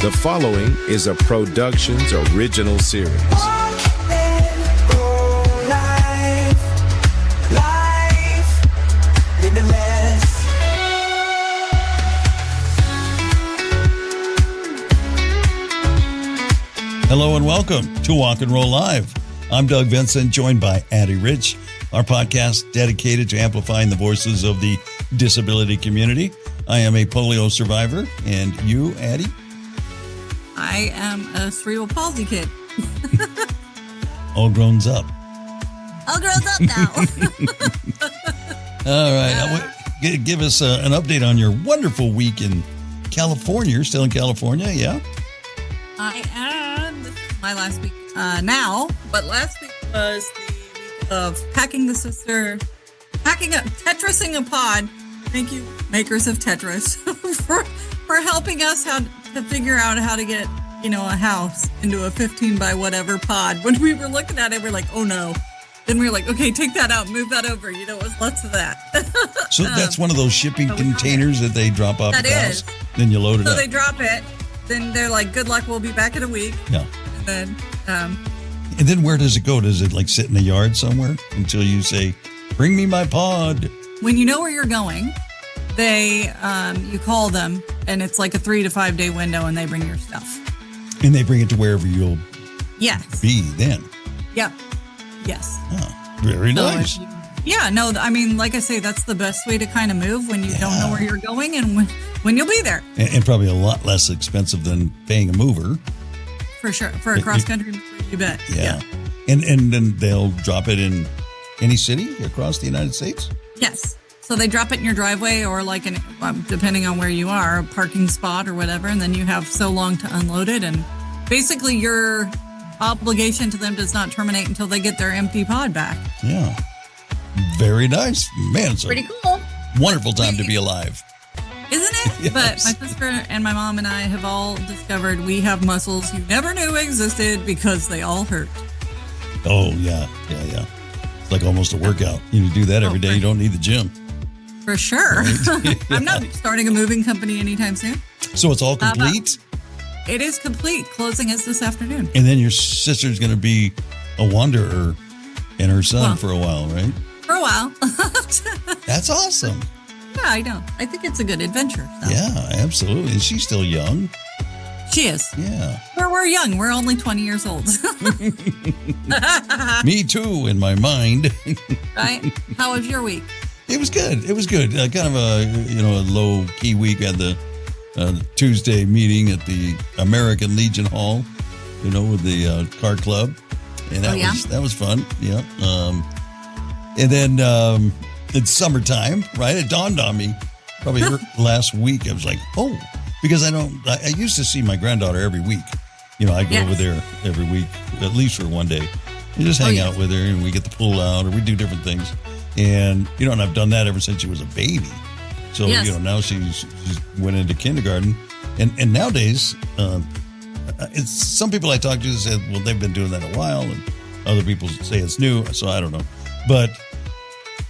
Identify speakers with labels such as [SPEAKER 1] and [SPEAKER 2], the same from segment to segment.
[SPEAKER 1] The following is a Productions original series.
[SPEAKER 2] Hello and welcome to Walk and Roll Live. I'm Doug Vincent, joined by Addie Rich, our podcast dedicated to amplifying the voices of the disability community. I am a polio survivor, and you, Addie?
[SPEAKER 3] I am a cerebral palsy kid.
[SPEAKER 2] All grown up.
[SPEAKER 3] All grown up now.
[SPEAKER 2] All right. Give us an update on your wonderful week in California. You're still in California, yeah?
[SPEAKER 3] I am. This is my last week now, but last week was the week of packing up, Tetrising a pod. Thank you, makers of Tetris, for helping us to figure out how to get, a house into a 15 by whatever pod. When we were looking at it, we're like, oh no. Then we were like, okay, take that out, move that over. It was lots of that.
[SPEAKER 2] So that's one of those shipping containers that they drop off at the house? Then you load it up.
[SPEAKER 3] So they drop it. Then they're like, good luck, we'll be back in a week.
[SPEAKER 2] Yeah.
[SPEAKER 3] And
[SPEAKER 2] then where does it go? Does it sit in the yard somewhere until you say, bring me my pod?
[SPEAKER 3] When you know where you're going, you call them, and it's like a 3 to 5 day window, and they bring your stuff.
[SPEAKER 2] And they bring it to wherever you'll be then.
[SPEAKER 3] Yep. Yes.
[SPEAKER 2] Oh, very nice.
[SPEAKER 3] Like I say, that's the best way to kind of move when you don't know where you're going and when you'll be there.
[SPEAKER 2] And probably a lot less expensive than paying a mover.
[SPEAKER 3] For sure. For a cross-country mover, you bet.
[SPEAKER 2] Yeah. And then they'll drop it in any city across the United States?
[SPEAKER 3] Yes. So they drop it in your driveway or depending on where you are, a parking spot or whatever, and then you have so long to unload it. And basically your obligation to them does not terminate until they get their empty pod back.
[SPEAKER 2] Yeah. Very nice. Man, it's
[SPEAKER 3] pretty cool.
[SPEAKER 2] Wonderful time to be alive.
[SPEAKER 3] Isn't it?
[SPEAKER 2] Yes.
[SPEAKER 3] But my sister and my mom and I have all discovered we have muscles you never knew existed because they all hurt.
[SPEAKER 2] Oh, yeah. It's like almost a workout. You do that every day. You don't need the gym.
[SPEAKER 3] For sure. Right? I'm not starting a moving company anytime soon.
[SPEAKER 2] So it's all complete?
[SPEAKER 3] It is complete. Closing is this afternoon.
[SPEAKER 2] And then your sister's going to be a wanderer and her son for a while, right?
[SPEAKER 3] For a while.
[SPEAKER 2] That's awesome.
[SPEAKER 3] Yeah, I know. I think it's a good adventure. So.
[SPEAKER 2] Yeah, absolutely. Is she still young?
[SPEAKER 3] She is.
[SPEAKER 2] Yeah.
[SPEAKER 3] We're young. We're only 20 years old.
[SPEAKER 2] Me too, in my mind.
[SPEAKER 3] Right? How was your week?
[SPEAKER 2] It was good. Kind of a low key week. At the Tuesday meeting at the American Legion Hall, with the car club, and that was fun. Yeah. And then it's summertime, right? It dawned on me probably last week. I was like, oh, because I used to see my granddaughter every week. I go over there every week, at least for one day, and just hang out with her, and we get the pool out, or we do different things. And, and I've done that ever since she was a baby. So, now she's went into kindergarten. And nowadays, it's some people I talk to said, well, they've been doing that a while. And other people say it's new. So I don't know. But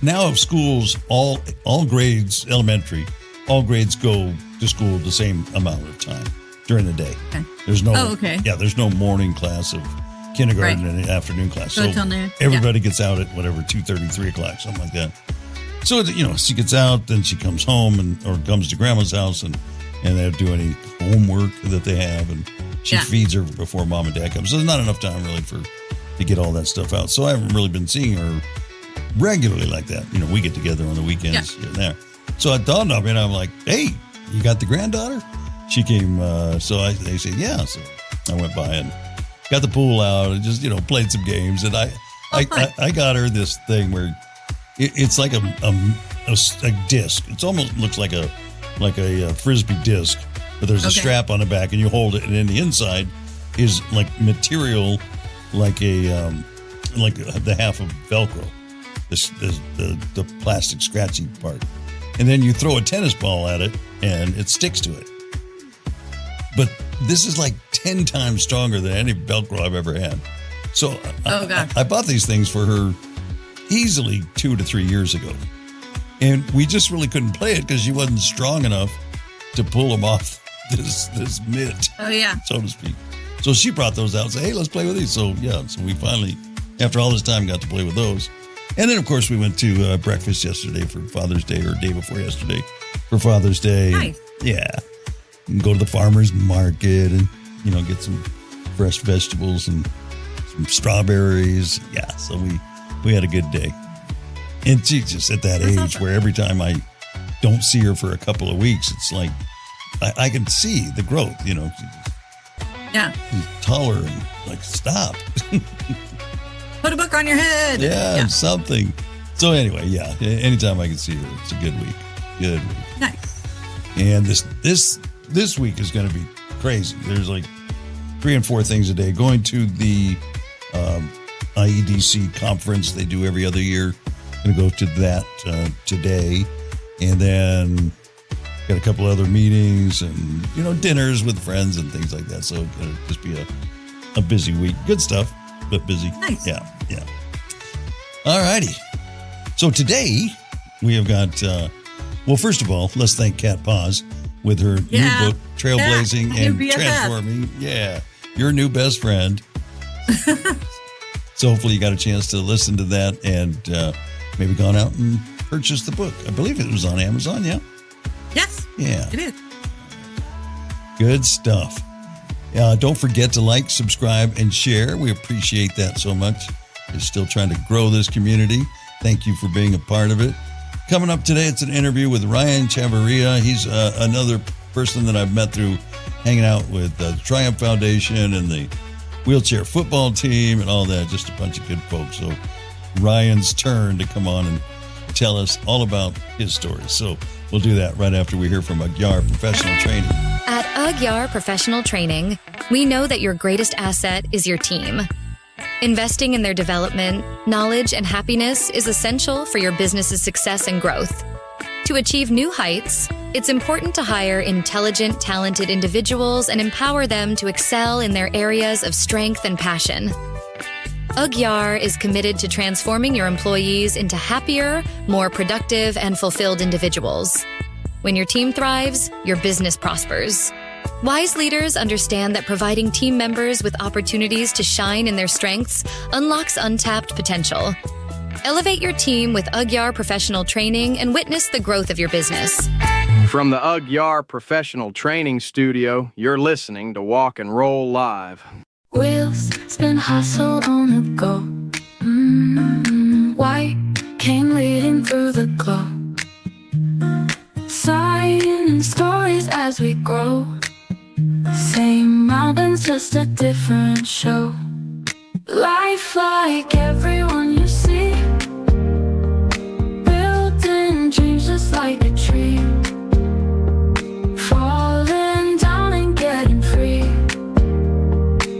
[SPEAKER 2] now schools, all grades, elementary, all grades go to school the same amount of time during the day.
[SPEAKER 3] Okay.
[SPEAKER 2] There's no, there's no morning class of kindergarten and afternoon class. So everybody gets out at 2:30, 3 o'clock, something like that. So, she gets out, then she comes home or comes to grandma's house and they don't do any homework that they have. And she feeds her before mom and dad come. So there's not enough time really to get all that stuff out. So I haven't really been seeing her regularly like that. We get together on the weekends here and there. So it dawned on me and I'm like, hey, you got the granddaughter? She came, they said, yeah. So I went by and got the pool out and just, played some games. And I got her this thing where it's like a disc. It almost looks like a Frisbee disc, but there's a strap on the back and you hold it. And then the inside is like material, like the half of Velcro, the plastic scratchy part. And then you throw a tennis ball at it and it sticks to it. But this is like 10 times stronger than any Velcro I've ever had. So I bought these things for her easily 2 to 3 years ago. And we just really couldn't play it because she wasn't strong enough to pull them off this mitt.
[SPEAKER 3] Oh yeah,
[SPEAKER 2] so to speak. So she brought those out and said, hey, let's play with these. So yeah, so we finally, after all this time, got to play with those. And then of course we went to breakfast yesterday for Father's Day, or day before yesterday for Father's Day.
[SPEAKER 3] Nice.
[SPEAKER 2] Yeah. And go to the farmer's market and, get some fresh vegetables and some strawberries. Yeah. So we had a good day. And she's just at that age where every time I don't see her for a couple of weeks, it's like I can see the growth,
[SPEAKER 3] Yeah.
[SPEAKER 2] She's taller and like, stop.
[SPEAKER 3] Put a book on your head.
[SPEAKER 2] Yeah, something. So anyway, yeah, anytime I can see her, it's a good week. Good week.
[SPEAKER 3] Nice.
[SPEAKER 2] And this week is going to be crazy. There's like 3 and 4 things a day. Going to the IEDC conference they do every other year. Going to go to that today. And then got a couple other meetings and, dinners with friends and things like that. So it's going to just be a busy week. Good stuff, but busy.
[SPEAKER 3] Nice.
[SPEAKER 2] Yeah. All righty. So today we have got, first of all, let's thank Kat Paz with her new book, Trailblazing and Transforming. Yeah. Your new best friend. So hopefully you got a chance to listen to that and maybe gone out and purchased the book. I believe it was on Amazon, yeah?
[SPEAKER 3] Yes.
[SPEAKER 2] Yeah.
[SPEAKER 3] It is.
[SPEAKER 2] Good stuff. Don't forget to like, subscribe, and share. We appreciate that so much. We're still trying to grow this community. Thank you for being a part of it. Coming up today, it's an interview with Ryan Chavarria. He's another person that I've met through hanging out with the Triumph Foundation and the wheelchair football team and all that. Just a bunch of good folks. So Ryan's turn to come on and tell us all about his story. So we'll do that right after we hear from Agyar Professional Training.
[SPEAKER 4] At Agyar Professional Training, we know that your greatest asset is your team. Investing in their development, knowledge, and happiness is essential for your business's success and growth. To achieve new heights, it's important to hire intelligent, talented individuals and empower them to excel in their areas of strength and passion. Agyar is committed to transforming your employees into happier, more productive, and fulfilled individuals. When your team thrives, your business prospers. Wise leaders understand that providing team members with opportunities to shine in their strengths unlocks untapped potential. Elevate your team with Agyar Professional Training and witness the growth of your business.
[SPEAKER 5] From the Agyar Professional Training Studio, you're listening to Walk and Roll Live.
[SPEAKER 6] Wheels spin, hustle on the go. White came leading through the glow. Signing stories as we grow. Same mountains, just a different show. Life like everyone you see. Building dreams just like a tree. Falling down and getting free.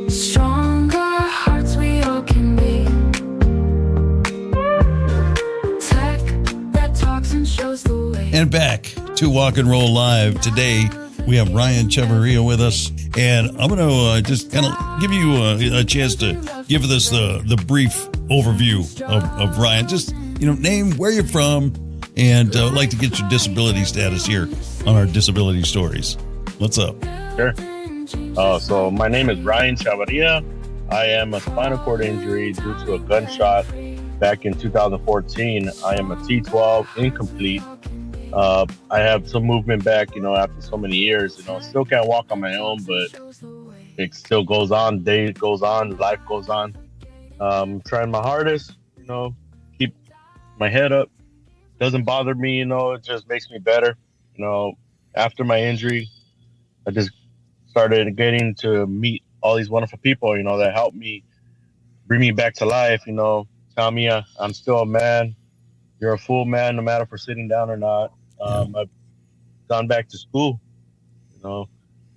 [SPEAKER 6] Stronger hearts we all can be. Tech that talks and shows the way.
[SPEAKER 2] And back to Walk and Roll Live. Today, we have Ryan Chavarria with us. And I'm going to just kind of give you a chance to give us the brief overview of Ryan. Just, name where you're from and like to get your disability status here on our disability stories. What's up?
[SPEAKER 7] Sure. So my name is Ryan Chavarria. I am a spinal cord injury due to a gunshot back in 2014. I am a T12 incomplete. I have some movement back, after so many years, still can't walk on my own, but it still goes on. Day goes on, life goes on. Trying my hardest, keep my head up. Doesn't bother me, it just makes me better. After my injury, I just started getting to meet all these wonderful people, that helped me, bring me back to life, tell me I'm still a man. You're a full man, no matter if we're sitting down or not. I've gone back to school.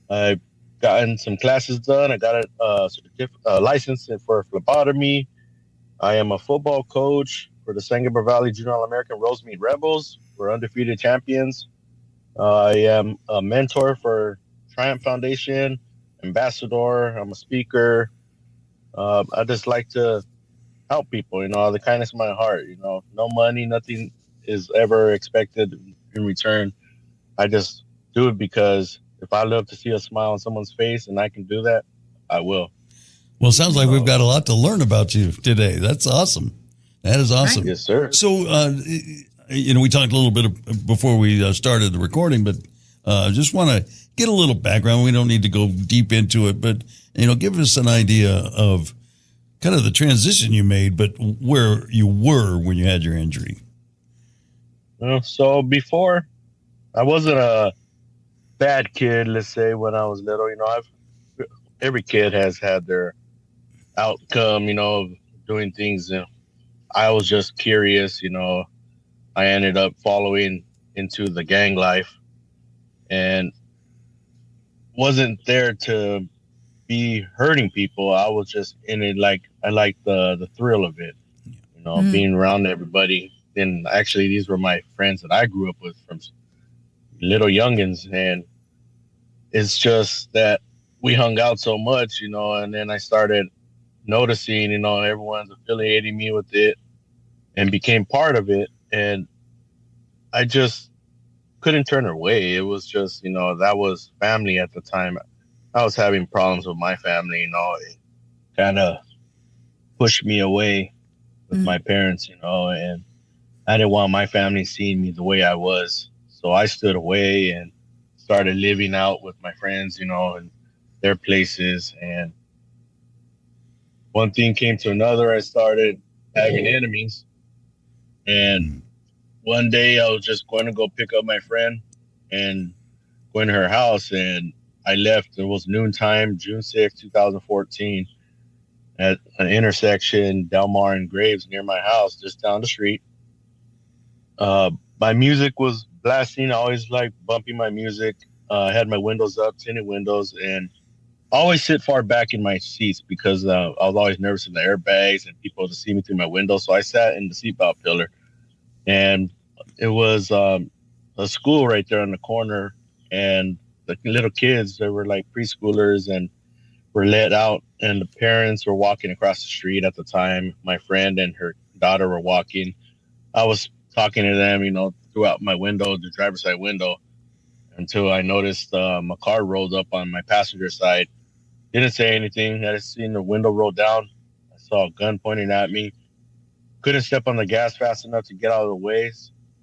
[SPEAKER 7] I've gotten some classes done. I got a license for phlebotomy. I am a football coach for the San Gabriel Valley Junior All-American Rosemead Rebels. We're undefeated champions. I am a mentor for Triumph Foundation, ambassador. I'm a speaker. I just like to help people, the kindness of my heart, no money, nothing is ever expected in return. I just do it because if I love to see a smile on someone's face and I can do that, I will.
[SPEAKER 2] Well, it sounds like we've got a lot to learn about you today. That's awesome. That is awesome.
[SPEAKER 7] Yes, sir.
[SPEAKER 2] So, we talked a little bit before we started the recording, but just want to get a little background. We don't need to go deep into it, but, give us an idea of kind of the transition you made, but where you were when you had your injury.
[SPEAKER 7] So before, I wasn't a bad kid, let's say, when I was little. Every kid has had their outcome, of doing things. I was just curious, I ended up following into the gang life and wasn't there to be hurting people. I was just in it I liked the thrill of it, being around everybody. And actually, these were my friends that I grew up with from little youngins. And it's just that we hung out so much, and then I started noticing, everyone's affiliating me with it and became part of it. And I just couldn't turn away. It was just, that was family at the time. I was having problems with my family, it kind of pushed me away with my parents, and I didn't want my family seeing me the way I was. So I stood away and started living out with my friends, and their places. And one thing came to another. I started having enemies. And one day I was just going to go pick up my friend and going to her house. And I left. It was noontime, June 6, 2014, at an intersection, Del Mar and Graves, near my house, just down the street. My music was blasting. I always like bumping my music. I had my windows up, tinted windows, and I always sit far back in my seats because I was always nervous in the airbags and people to see me through my window. So I sat in the seatbelt pillar, and it was a school right there on the corner, and the little kids, they were like preschoolers and were let out, and the parents were walking across the street at the time. My friend and her daughter were walking. I was talking to them, throughout my window, the driver's side window, until I noticed a car rolled up on my passenger side. Didn't say anything. I just seen the window roll down. I saw a gun pointing at me. Couldn't step on the gas fast enough to get out of the way.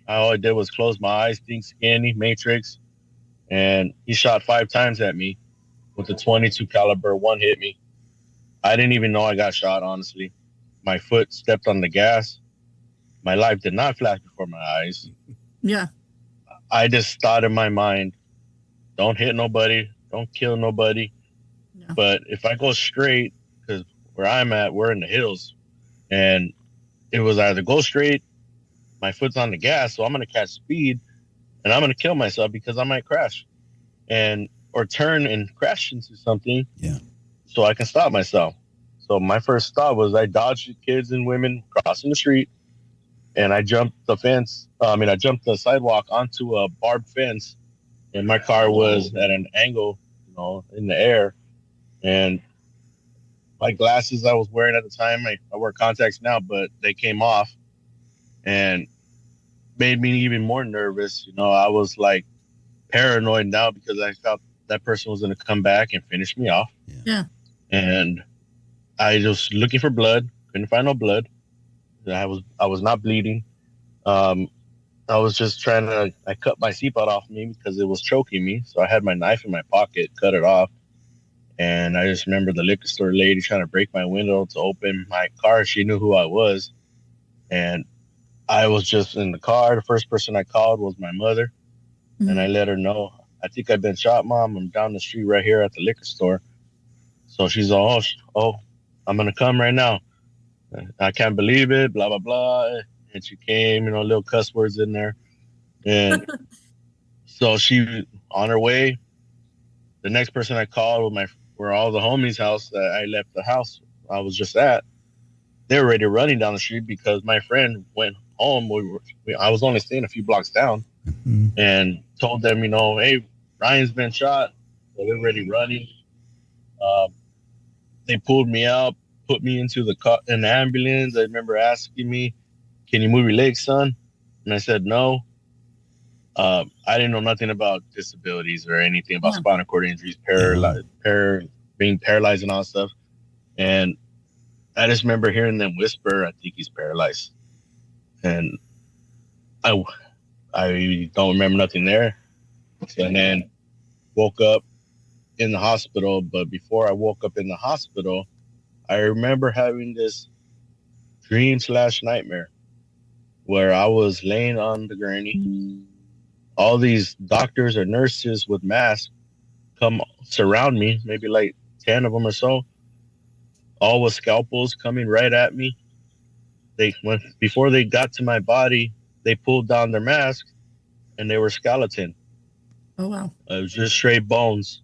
[SPEAKER 7] All I did was close my eyes, think scanny, matrix, and he shot 5 times at me with a .22 caliber. One hit me. I didn't even know I got shot, honestly. My foot stepped on the gas. My life did not flash before my eyes.
[SPEAKER 3] Yeah.
[SPEAKER 7] I just thought in my mind, don't hit nobody, don't kill nobody. Yeah. But if I go straight, because where I'm at, we're in the hills, and it was either go straight, my foot's on the gas, so I'm going to catch speed, and I'm going to kill myself because I might crash, or turn and crash into something.
[SPEAKER 2] Yeah.
[SPEAKER 7] So I can stop myself. So my first thought was I dodged the kids and women crossing the street, and I jumped the fence. I jumped the sidewalk onto a barbed fence, and my car was at an angle, in the air. And my glasses I was wearing at the time, I wear contacts now, but they came off and made me even more nervous. I was like paranoid now because I felt that person was going to come back and finish me off.
[SPEAKER 3] Yeah.
[SPEAKER 7] And I was looking for blood, couldn't find no blood. I was not bleeding. I was just I cut my seatbelt off me because it was choking me. So I had my knife in my pocket, cut it off. And I just remember the liquor store lady trying to break my window to open my car. She knew who I was. And I was just in the car. The first person I called was my mother. Mm-hmm. And I let her know, I think I've been shot, Mom. I'm down the street right here at the liquor store. So she's all, oh, I'm going to come right now. I can't believe it, blah, blah, blah. And she came, little cuss words in there. And so she, on her way, the next person I called were all the homies' house that I left the house I was just at. They were already running down the street because my friend went home. I was only staying a few blocks down, and told them, hey, Ryan's been shot. So they're already running. They pulled me out, put me into an ambulance. I remember asking me, can you move your legs, son? And I said, no. I didn't know nothing about disabilities or anything about spinal cord injuries, being paralyzed and all that stuff. And I just remember hearing them whisper, I think he's paralyzed. And I don't remember nothing there. And then woke up in the hospital. But before I woke up in the hospital, I remember having this dream/nightmare where I was laying on the gurney. All these doctors or nurses with masks come surround me, maybe like 10 of them or so, all with scalpels coming right at me. Before they got to my body, they pulled down their mask and they were skeleton.
[SPEAKER 3] Oh, wow.
[SPEAKER 7] It was just straight bones.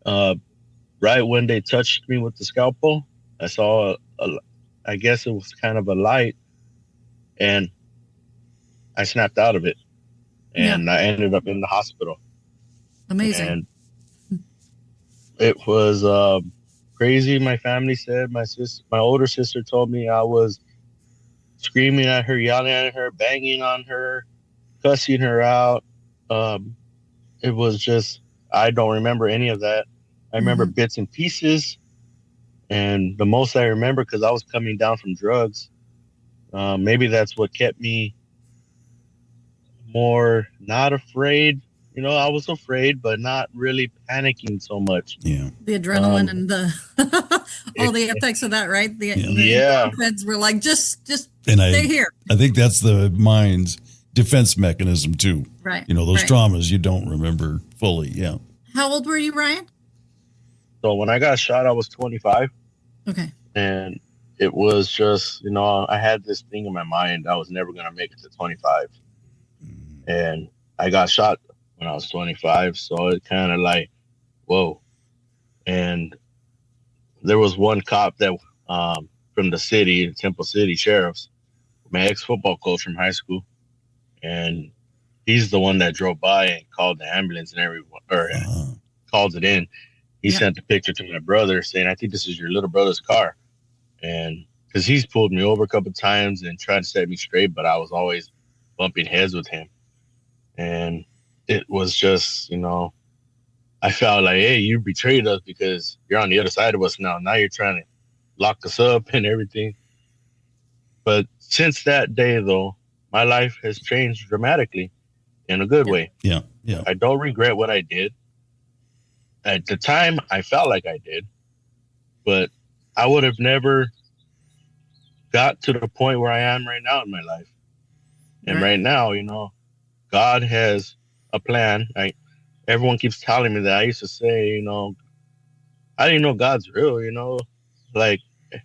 [SPEAKER 7] Right when they touched me with the scalpel, I saw, I guess it was kind of a light, and I snapped out of it. And I ended up in the hospital.
[SPEAKER 3] Amazing.
[SPEAKER 7] And it was crazy. My family said, my older sister told me I was screaming at her, yelling at her, banging on her, cussing her out. It was just, I don't remember any of that. I remember bits and pieces. And the most I remember, because I was coming down from drugs, maybe that's what kept me more not afraid. You know, I was afraid, but not really panicking so much.
[SPEAKER 2] Yeah.
[SPEAKER 3] The adrenaline and the all the effects of that, right? The endorphins were like, just stay here.
[SPEAKER 2] I think that's the mind's defense mechanism too.
[SPEAKER 3] Right.
[SPEAKER 2] You know, those traumas you don't remember fully. Yeah.
[SPEAKER 3] How old were you, Ryan?
[SPEAKER 7] So when I got shot, I was 25.
[SPEAKER 3] Okay.
[SPEAKER 7] And it was just, you know, I had this thing in my mind. I was never going to make it to 25. And I got shot when I was 25. So it kind of like, whoa. And there was one cop that from the city, Temple City Sheriff's, my ex-football coach from high school. And he's the one that drove by and called the ambulance and everyone, or called it in. He sent the picture to my brother saying, I think this is your little brother's car. And because he's pulled me over a couple of times and tried to set me straight, but I was always bumping heads with him. And it was just, you know, I felt like, hey, you betrayed us because you're on the other side of us now. Now you're trying to lock us up and everything. But since that day, though, my life has changed dramatically in a good way.
[SPEAKER 2] Yeah, yeah.
[SPEAKER 7] I don't regret what I did. At the time, I felt like I did, but I would have never got to the point where I am right now in my life. And right now, you know, God has a plan. Everyone keeps telling me that. I used to say, you know, I didn't know God's real, you know, like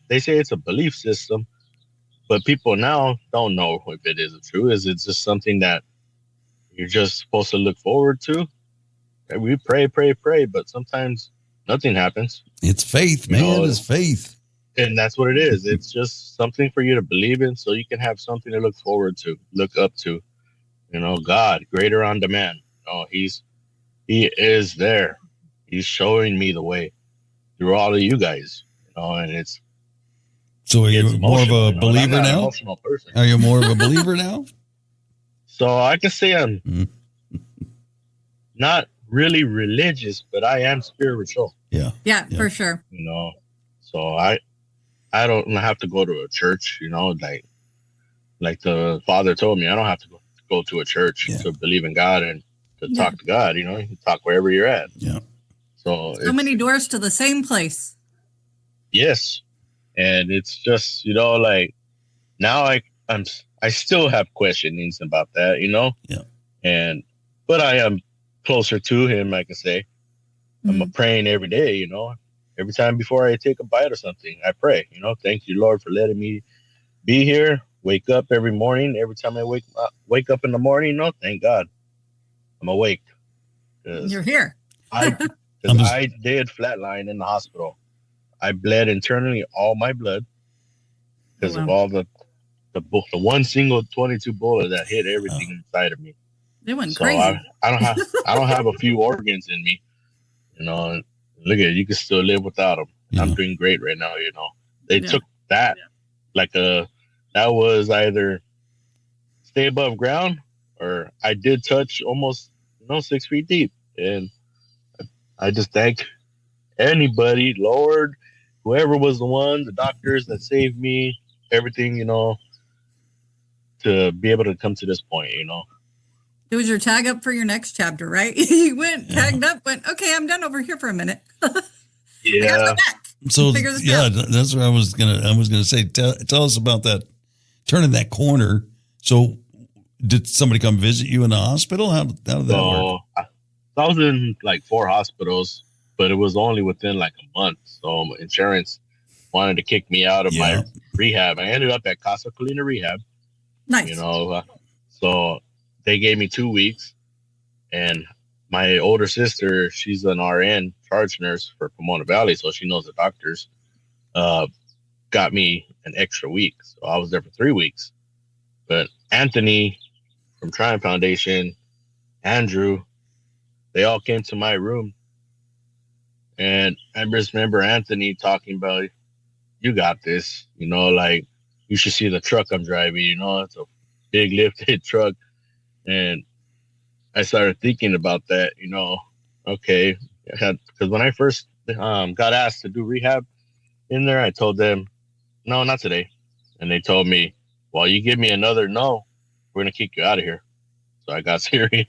[SPEAKER 7] they say it's a belief system, but people now don't know if it is true. Is it just something that you're just supposed to look forward to? We pray, but sometimes nothing happens.
[SPEAKER 2] It's faith, man. You know, it's faith.
[SPEAKER 7] And that's what it is. It's just something for you to believe in so you can have something to look forward to, look up to. You know, God, greater on demand. Oh, He is there. He's showing me the way through all of you guys. You know, and it's.
[SPEAKER 2] So are you more of a believer now?
[SPEAKER 7] Emotional person.
[SPEAKER 2] Are you more of a believer now?
[SPEAKER 7] So I can say I'm not really religious, but I am spiritual.
[SPEAKER 2] Yeah,
[SPEAKER 3] for sure.
[SPEAKER 7] You know, so I don't have to go to a church. You know, like the Father told me, I don't have to go to a church to believe in God and to talk to God. You know, you can talk wherever you're at.
[SPEAKER 2] Yeah.
[SPEAKER 3] So many doors to the same place.
[SPEAKER 7] Yes, and it's just, you know, like now I still have questionings about that. You know.
[SPEAKER 2] Yeah.
[SPEAKER 7] But I am closer to Him, I can say. I'm praying every day, you know. Every time before I take a bite or something, I pray, you know. Thank you, Lord, for letting me be here. Wake up every morning. Every time I wake up in the morning, you know, thank God I'm awake.
[SPEAKER 3] You're here.
[SPEAKER 7] I did flatline in the hospital. I bled internally, all my blood, because of all the one single 22 bullet that hit everything inside of me.
[SPEAKER 3] They went crazy.
[SPEAKER 7] I don't have a few organs in me, you know. And look at it, you can still live without them. Yeah. I'm doing great right now, you know. They took that that was either stay above ground or I did touch almost 6 feet deep, and I just thank anybody, Lord, whoever was the one, the doctors that saved me, everything, to be able to come to this point.
[SPEAKER 3] It was your tag up for your next chapter, right? You went, tagged up, went, okay, I'm done over here for a minute.
[SPEAKER 7] Yeah.
[SPEAKER 3] I got my back.
[SPEAKER 2] So yeah, that's what I was gonna say. Tell us about that, turning that corner. So did somebody come visit you in the hospital? How did that work?
[SPEAKER 7] I was in like 4 hospitals, but it was only within like a month. So insurance wanted to kick me out of my rehab. I ended up at Casa Colina Rehab.
[SPEAKER 3] Nice.
[SPEAKER 7] So they gave me 2 weeks, and my older sister, she's an RN charge nurse for Pomona Valley, so she knows the doctors, got me an extra week. So I was there for 3 weeks. But Anthony from Triumph Foundation, Andrew, they all came to my room. And I just remember Anthony talking about, you got this, like, you should see the truck I'm driving, it's a big lifted truck. And I started thinking about that, okay. Because when I first got asked to do rehab in there, I told them, no, not today. And they told me, well, you give me another no, we're going to kick you out of here. So I got serious.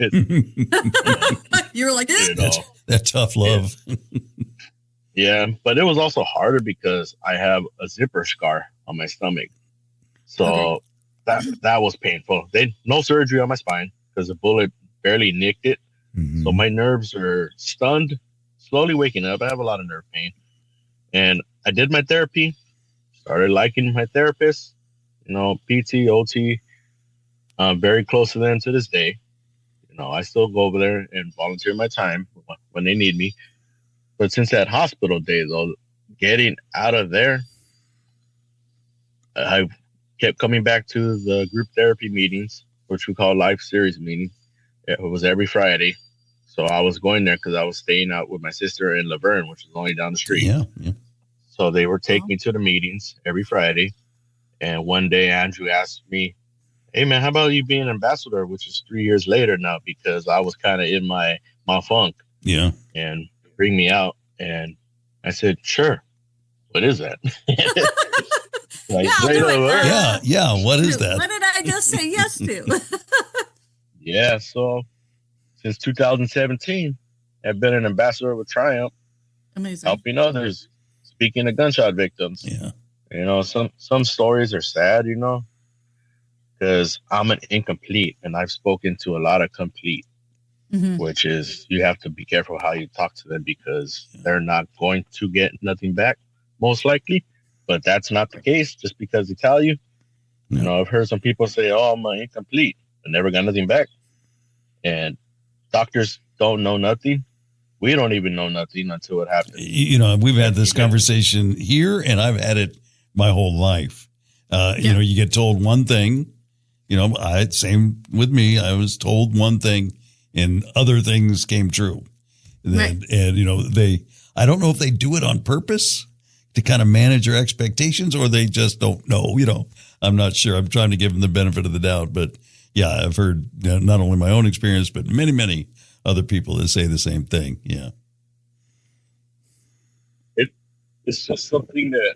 [SPEAKER 3] You were like,
[SPEAKER 2] that tough love.
[SPEAKER 7] Yeah, but it was also harder because I have a zipper scar on my stomach. So that was painful. No surgery on my spine because the bullet barely nicked it. Mm-hmm. So my nerves are stunned, slowly waking up. I have a lot of nerve pain. And I did my therapy, started liking my therapist, PT, OT, very close to them to this day. I still go over there and volunteer my time when they need me. But since that hospital day, though, getting out of there, I kept coming back to the group therapy meetings, which we call life series meetings. It was every Friday. So I was going there because I was staying out with my sister in Laverne, which is only down the street.
[SPEAKER 2] Yeah.
[SPEAKER 7] So they would take me to the meetings every Friday. And one day Andrew asked me, hey, man, how about you being an ambassador, which is 3 years later now, because I was kind of in my funk.
[SPEAKER 2] Yeah.
[SPEAKER 7] And bring me out. And I said, sure. What is that?
[SPEAKER 2] Yeah. What is that?
[SPEAKER 3] What did I just say yes to?
[SPEAKER 7] Yeah. So since 2017, I've been an ambassador with Triumph.
[SPEAKER 3] Amazing.
[SPEAKER 7] Helping others, speaking to gunshot victims.
[SPEAKER 2] Yeah.
[SPEAKER 7] Some stories are sad, because I'm an incomplete, and I've spoken to a lot of complete. Mm-hmm. Which is, you have to be careful how you talk to them because they're not going to get nothing back, most likely. But that's not the case just because they tell you. I've heard some people say, oh, I'm incomplete. I never got nothing back. And doctors don't know nothing. We don't even know nothing until it happens.
[SPEAKER 2] We've had this conversation here, and I've had it my whole life. You get told one thing. Same with me. I was told one thing. And other things came true. And I don't know if they do it on purpose to kind of manage your expectations or they just don't know, I'm not sure. I'm trying to give them the benefit of the doubt. But yeah, I've heard not only my own experience, but many, many other people that say the same thing. Yeah.
[SPEAKER 7] It's just something that,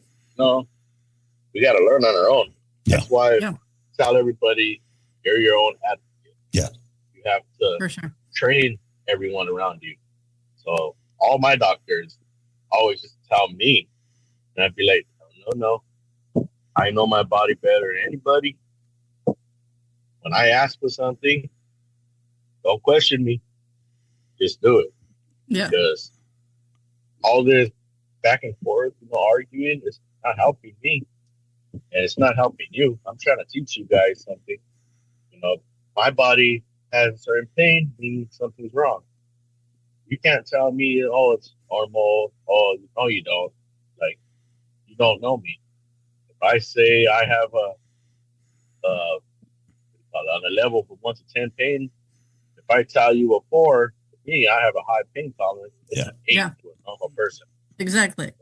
[SPEAKER 7] we got to learn on our own. That's why I tell everybody, you're your own advocate.
[SPEAKER 2] Yeah.
[SPEAKER 7] You have to train everyone around you. So all my doctors always just tell me, and I'd be like, no, I know my body better than anybody. When I ask for something, don't question me. Just do it.
[SPEAKER 3] Yeah.
[SPEAKER 7] Because all this back and forth, arguing is not helping me. And it's not helping you. I'm trying to teach you guys something. My body has a certain pain, meaning something's wrong. You can't tell me, it's normal. Oh, no, you don't. Like, you don't know me. If I say I have on a level from 1 to 10 pain, if I tell you a 4, for me, I have a high pain tolerance. It's an 8 to a normal person.
[SPEAKER 3] Exactly.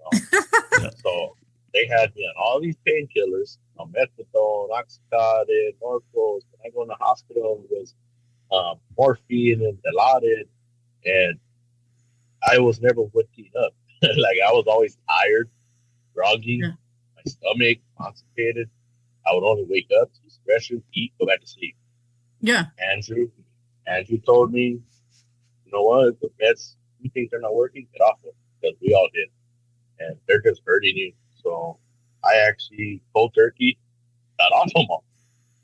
[SPEAKER 7] So they had me on all these painkillers, methadone, oxycontin, Norcos. When I go in the hospital, it was morphine and Dilaudid, and I was never waking up. Like I was always tired, groggy, my stomach constipated. I would only wake up, use the restroom, eat, go back to sleep.
[SPEAKER 3] Yeah.
[SPEAKER 7] Andrew told me, you know what, the meds, you think they're not working, get off them, because we all did, and they're just hurting you. So I actually cold turkey got off them all.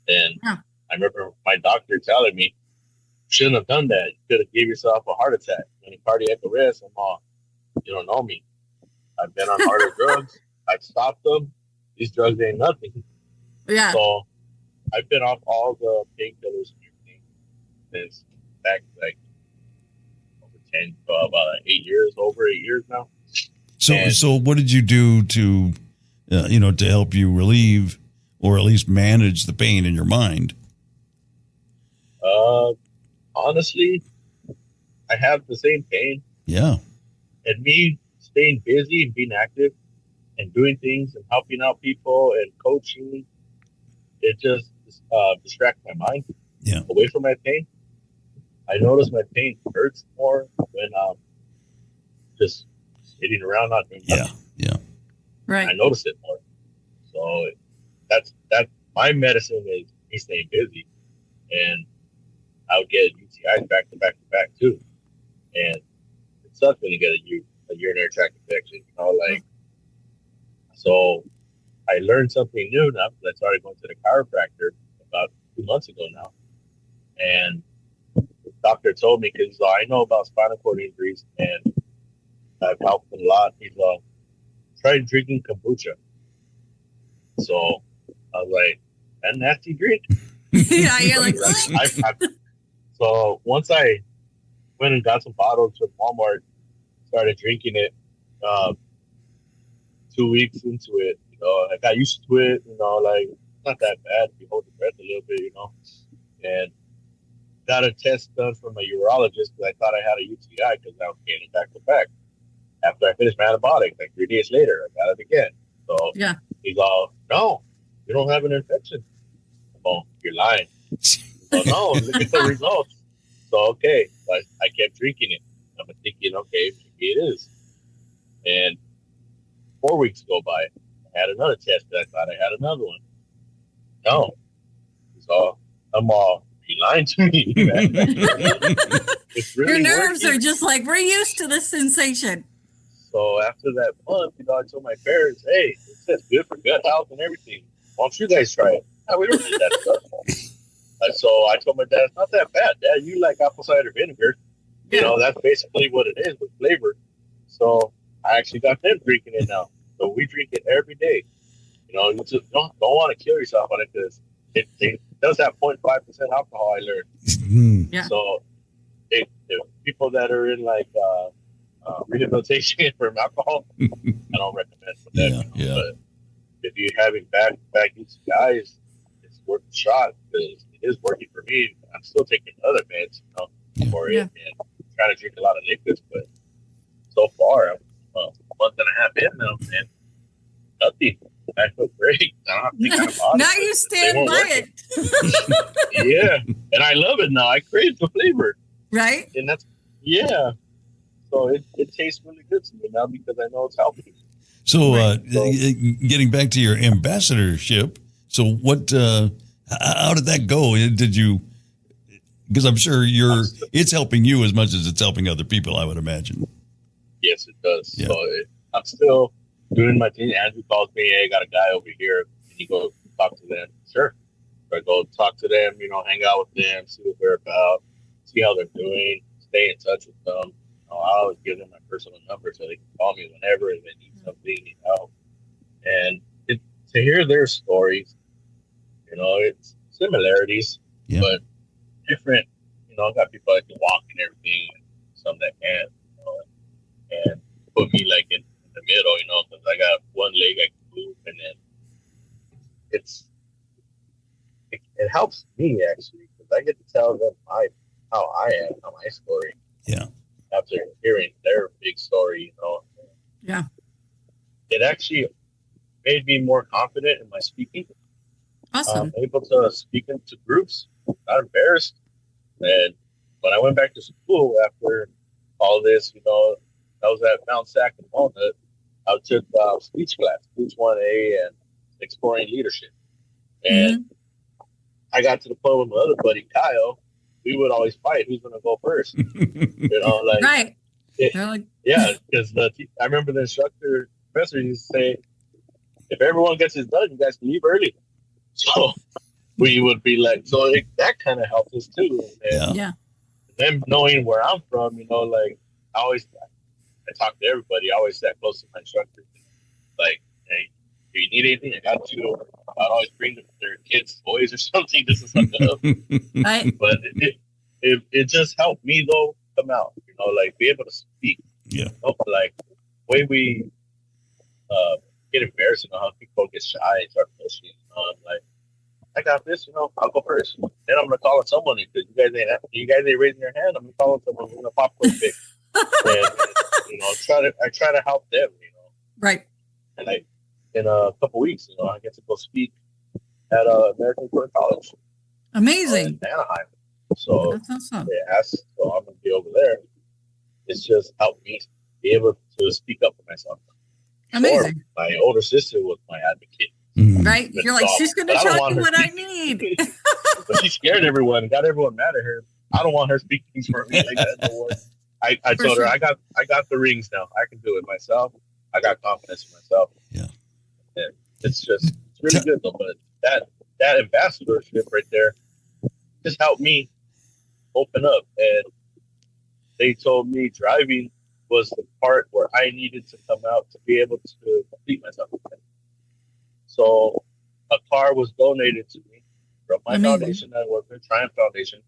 [SPEAKER 7] And I remember my doctor telling me, shouldn't have done that. You could have gave yourself a heart attack. And in cardiac arrest, I'm all, you don't know me. I've been on harder drugs. I've stopped them. These drugs ain't nothing.
[SPEAKER 3] Yeah.
[SPEAKER 7] So I've been off all the painkillers and everything since back like over 8 years now.
[SPEAKER 2] So what did you do to, to help you relieve or at least manage the pain in your mind?
[SPEAKER 7] Honestly, I have the same pain.
[SPEAKER 2] Yeah.
[SPEAKER 7] And me staying busy and being active and doing things and helping out people and coaching, it just distracts my mind away from my pain. I notice my pain hurts more when I'm just sitting around not doing nothing.
[SPEAKER 2] Yeah.
[SPEAKER 3] Right.
[SPEAKER 7] I notice it more. So that's my medicine is me staying busy. And I would get UTIs back to back too. And it sucks when you get a urinary tract infection, so I learned something new now because I started going to the chiropractor about 2 months ago now. And the doctor told me, because I know about spinal cord injuries and I've helped them a lot. He's try drinking kombucha. So I was like, that nasty drink?
[SPEAKER 3] Yeah, you're like,
[SPEAKER 7] so once I went and got some bottles from Walmart, started drinking it. 2 weeks into it, I got used to it. Like it's not that bad if you hold your breath a little bit, And got a test done from a urologist because I thought I had a UTI because I was getting it back to back. After I finished my antibiotic, like 3 days later, I got it again. So he's all, no, you don't have an infection. Oh, you're lying. So no, look at the results. So okay, but I kept drinking it. I'm thinking, okay, maybe it is. And 4 weeks go by. I had another test that I thought I had another one. No. So I'm all, you lying to me. It's really
[SPEAKER 3] your nerves
[SPEAKER 7] working.
[SPEAKER 3] are just like, we're used to this sensation.
[SPEAKER 7] So after that month, I told my parents, hey, it's good for gut health and everything. Why don't you guys try it? No, we don't need that stuff. So I told my dad, it's not that bad. Dad, you like apple cider vinegar. That's basically what it is with flavor. So I actually got them drinking it now. So we drink it every day. You just don't want to kill yourself on it because it does have 0.5% alcohol, I learned.
[SPEAKER 3] Yeah.
[SPEAKER 7] So the people that are in like rehabilitation from alcohol, I don't recommend for that. But if you're having bad UTIs, it's worth a shot because it is working for me. I'm still taking other meds, for it and trying to drink a lot of liquids. But so far, I'm a month and a half in now, and nothing. I feel great. I don't have to take antibiotics.
[SPEAKER 3] Now you stand by it.
[SPEAKER 7] Yeah, and I love it now. I crave the flavor.
[SPEAKER 3] Right?
[SPEAKER 7] And that's, so it tastes really good to me now because I know it's healthy.
[SPEAKER 2] So, getting back to your ambassadorship, so what, how did that go? Did you, because I'm sure it's helping you as much as it's helping other people, I would imagine.
[SPEAKER 7] Yes, it does.
[SPEAKER 2] Yeah.
[SPEAKER 7] So I'm still doing my thing. Andrew calls me, hey, I got a guy over here. Can you go talk to them? Sure. So I go talk to them, hang out with them, see what they're about, see how they're doing, stay in touch with them. I always give them my personal number so they can call me whenever they need something, need help. And to hear their stories, it's similarities, but different. I've got people that can walk and everything, and some that can't, and put me like in the middle, because I got one leg I can move, and then it helps me actually because I get to tell them how I am, how my story.
[SPEAKER 2] Yeah.
[SPEAKER 7] After hearing their big story,
[SPEAKER 3] Yeah.
[SPEAKER 7] It actually made me more confident in my speaking.
[SPEAKER 3] Awesome.
[SPEAKER 7] I'm able to speak into groups, not embarrassed. And when I went back to school after all this, you know, I was at Mount Sac and Walnut. I took speech class, speech 1A and exploring leadership. And I got to the point with my other buddy, Kyle, we would always fight who's going to go first. You know, like,
[SPEAKER 3] right.
[SPEAKER 7] Yeah, because I remember the professor used to say, if everyone gets his done, you guys can leave early. So we would be like, that kind of helped us too. And them knowing where I'm from, you know, like I talk to everybody. I always sat close to my instructor. Like, hey, if you need anything, I got you. I'd always bring their kids' toys or something just to suck it up.
[SPEAKER 3] Right.
[SPEAKER 7] But it just helped me though come out, you know, like be able to speak.
[SPEAKER 2] Yeah.
[SPEAKER 7] You know, like the way we get embarrassed, you know, how people get shy and start pushing. You know, I'm like, I got this, you know, I'll go first. Then I'm gonna call on someone because you guys ain't raising your hand. I'm gonna call on someone who's gonna pop quick pick. And you know, I try to help them, you know.
[SPEAKER 3] Right.
[SPEAKER 7] And in a couple weeks, you know, I get to go speak at American Career College.
[SPEAKER 3] Amazing.
[SPEAKER 7] In Anaheim. So
[SPEAKER 3] that's awesome.
[SPEAKER 7] they asked, so I'm gonna be over there. It's just helped me be able to speak up for myself.
[SPEAKER 3] Amazing.
[SPEAKER 7] Or my older sister was my advocate.
[SPEAKER 3] Right? You're like, she's going to tell me what I need.
[SPEAKER 7] But she scared everyone and got everyone mad at her. I don't want her speaking for me like that no more. I told her, I got the rings now. I can do it myself. I got confidence in myself.
[SPEAKER 2] Yeah.
[SPEAKER 7] And it's really good though. But that ambassadorship right there just helped me open up. And they told me driving was the part where I needed to come out to be able to complete myself. So a car was donated to me from my foundation. I work with Triumph Foundation,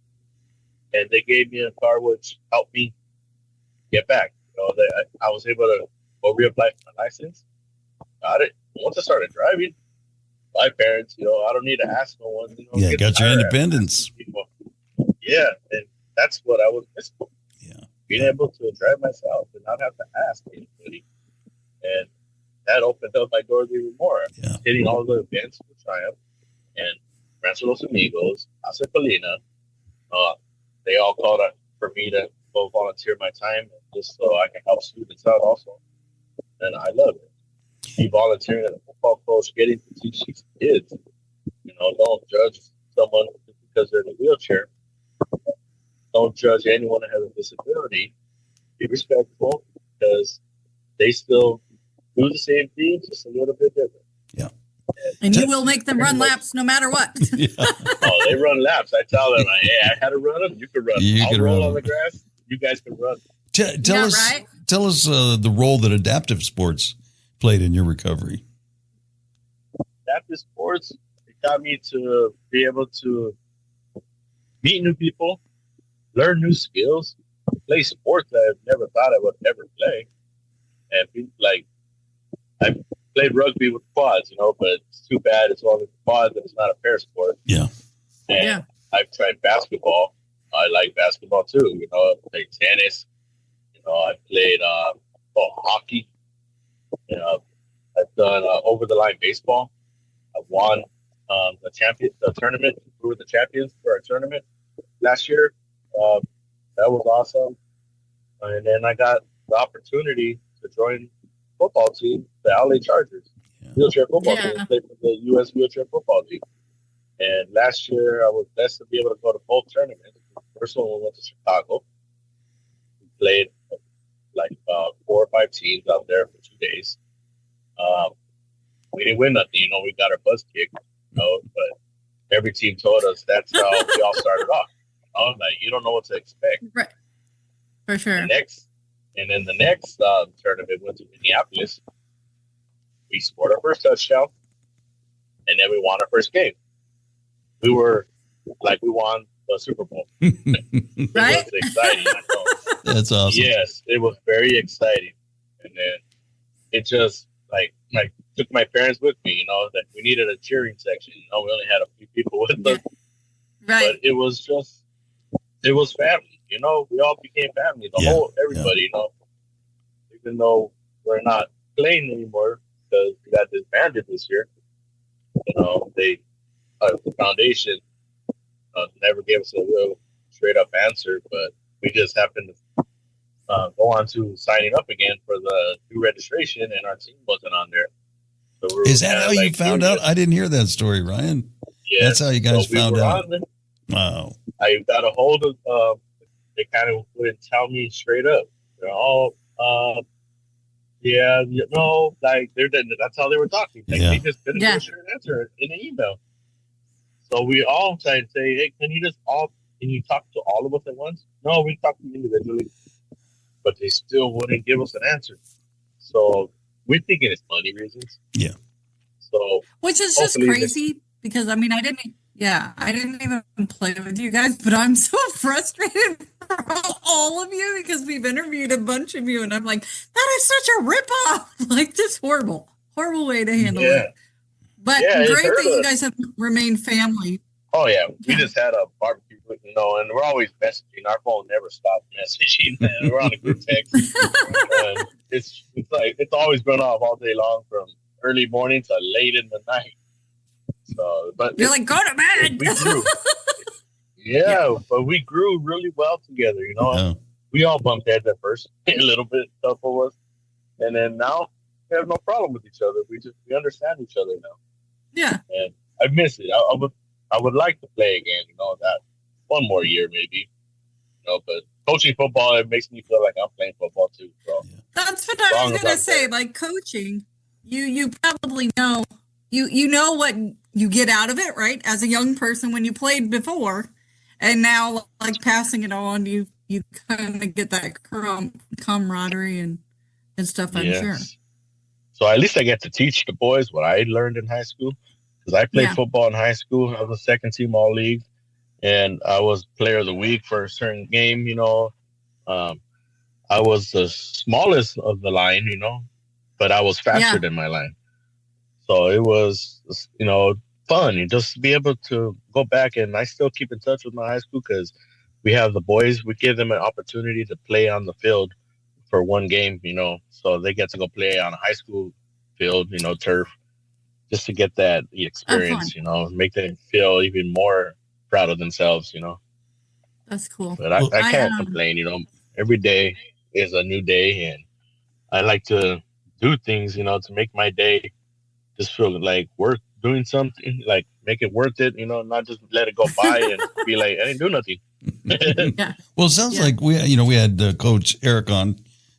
[SPEAKER 7] and they gave me a car which helped me get back. You know, I was able to go reapply for my license. Got it. Once I started driving, my parents, you know, I don't need to ask no one. You know,
[SPEAKER 2] got your independence.
[SPEAKER 7] Yeah, and that's what I was missing.
[SPEAKER 2] Yeah,
[SPEAKER 7] being able to drive myself and not have to ask anybody, and that opened up my doors even more.
[SPEAKER 2] Yeah.
[SPEAKER 7] Hitting all the events with Triumph and Rancho Los Amigos, Casa Colina. They all called out for me to go volunteer my time just so I can help students out also. And I love it. Be volunteering as a football coach, getting to teach these kids. You know, don't judge someone because they're in a wheelchair. Don't judge anyone that has a disability. Be respectful because they still do the same thing, just a little bit different.
[SPEAKER 2] Yeah.
[SPEAKER 3] And you will make them run laps no matter what.
[SPEAKER 2] Yeah.
[SPEAKER 7] Oh, they run laps. I tell them, hey, I had to run them. You can run. I'll roll on the grass. You guys can run.
[SPEAKER 2] Tell us the role that adaptive sports played in your recovery.
[SPEAKER 7] Adaptive sports, it got me to be able to meet new people, learn new skills, play sports that I've never thought I would ever play. And be like, I played rugby with quads, you know, but it's too bad it's only quads and it's not a pair sport.
[SPEAKER 2] Yeah.
[SPEAKER 7] And I've tried basketball. I like basketball too. You know, I played tennis. You know, I played hockey. You know, I've done over the line baseball. I won the tournament. We were the champions for our tournament last year. That was awesome. And then I got the opportunity to join football team, the LA Chargers, wheelchair football team, played for the U.S. Wheelchair Football League. And last year, I was blessed to be able to go to both tournaments. The first one, we went to Chicago. We played like 4 or 5 teams out there for 2 days. We didn't win nothing, you know. We got our butts kicked, you know. But every team told us that's how we all started off. You know, like you don't know what to expect,
[SPEAKER 3] right? For sure.
[SPEAKER 7] And then the next tournament went to Minneapolis. We scored our first touchdown, and then we won our first game. We were like we won the Super Bowl.
[SPEAKER 3] Right?
[SPEAKER 7] It was exciting.
[SPEAKER 2] That's awesome.
[SPEAKER 7] Yes, it was very exciting. And then it just like took my parents with me, you know, that we needed a cheering section. You know, we only had a few people with us.
[SPEAKER 3] Right.
[SPEAKER 7] But it was family, you know, we all became family, everybody, you know, even though we're not playing anymore because we got disbanded this year, you know, the foundation never gave us a real straight up answer, but we just happened to go on to signing up again for the new registration, and our team wasn't on there. So
[SPEAKER 2] is that how you found out? I didn't hear that story, Ryan.
[SPEAKER 7] Yeah,
[SPEAKER 2] that's how you guys found out. Wow.
[SPEAKER 7] I got a hold of. They kind of wouldn't tell me straight up. Yeah, no, like that's how they were talking. Like, they just didn't give a straight answer in an email. So we all tried to say, hey, can you talk to all of us at once? No, we talked to them individually, but they still wouldn't give us an answer. So we're thinking it's money reasons.
[SPEAKER 2] Yeah.
[SPEAKER 7] So
[SPEAKER 3] which is just crazy because I mean I didn't even play with you guys, but I'm so frustrated for all of you because we've interviewed a bunch of you, and I'm like, that is such a ripoff. Like, just horrible way to handle it. But great that you guys have remained family.
[SPEAKER 7] Oh yeah, we just had a barbecue, and we're always messaging. Our phone never stops messaging. Man, we're on a group text. And it's like it's always been off all day long from early morning to late in the night. So, but
[SPEAKER 3] you're like, go to bed.
[SPEAKER 7] We grew. But we grew really well together. We all bumped heads at first, a little bit tough for us, and then now we have no problem with each other. We understand each other now.
[SPEAKER 3] Yeah,
[SPEAKER 7] and I miss it. I would like to play again. That one more year maybe. But coaching football, it makes me feel like I'm playing football too. So
[SPEAKER 3] that's what I was gonna say. Like coaching, you probably know you know what you get out of it, right? As a young person when you played before, and now like passing it on, you kind of get that camaraderie and stuff. I'm sure.
[SPEAKER 7] So at least I get to teach the boys what I learned in high school, because I played football in high school. I was a second team all league, and I was player of the week for a certain game. I was the smallest of the line, but I was faster than my line. So it was, fun. You just be able to go back, and I still keep in touch with my high school because we have the boys. We give them an opportunity to play on the field for one game, so they get to go play on a high school field, turf, just to get that experience, make them feel even more proud of themselves,
[SPEAKER 3] That's cool.
[SPEAKER 7] But I can't complain, every day is a new day, and I like to do things, to make my day just feel like worth doing something, like make it worth it, not just let it go by and be like, I didn't do nothing.
[SPEAKER 2] Well, it sounds like we had Coach Eric on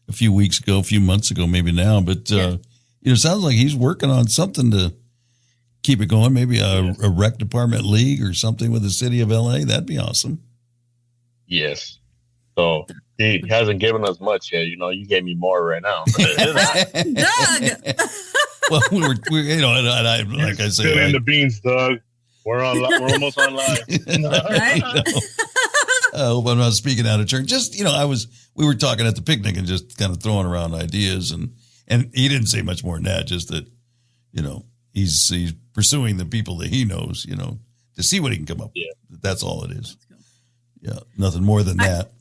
[SPEAKER 2] a few months ago, maybe now, but it sounds like he's working on something to keep it going. Maybe a rec department league or something with the city of LA. That'd be awesome.
[SPEAKER 7] Yes. So he hasn't given us much yet. You gave me more right now.
[SPEAKER 3] Doug.
[SPEAKER 2] Well, we're and I like I say,
[SPEAKER 7] in the beans, Doug. We're almost on live.
[SPEAKER 3] Right?
[SPEAKER 2] I hope I'm not speaking out of turn. Just, we were talking at the picnic and just kind of throwing around ideas, and he didn't say much more than that. Just that, he's pursuing the people that he knows, to see what he can come up with. That's all it is. Yeah, nothing more than that.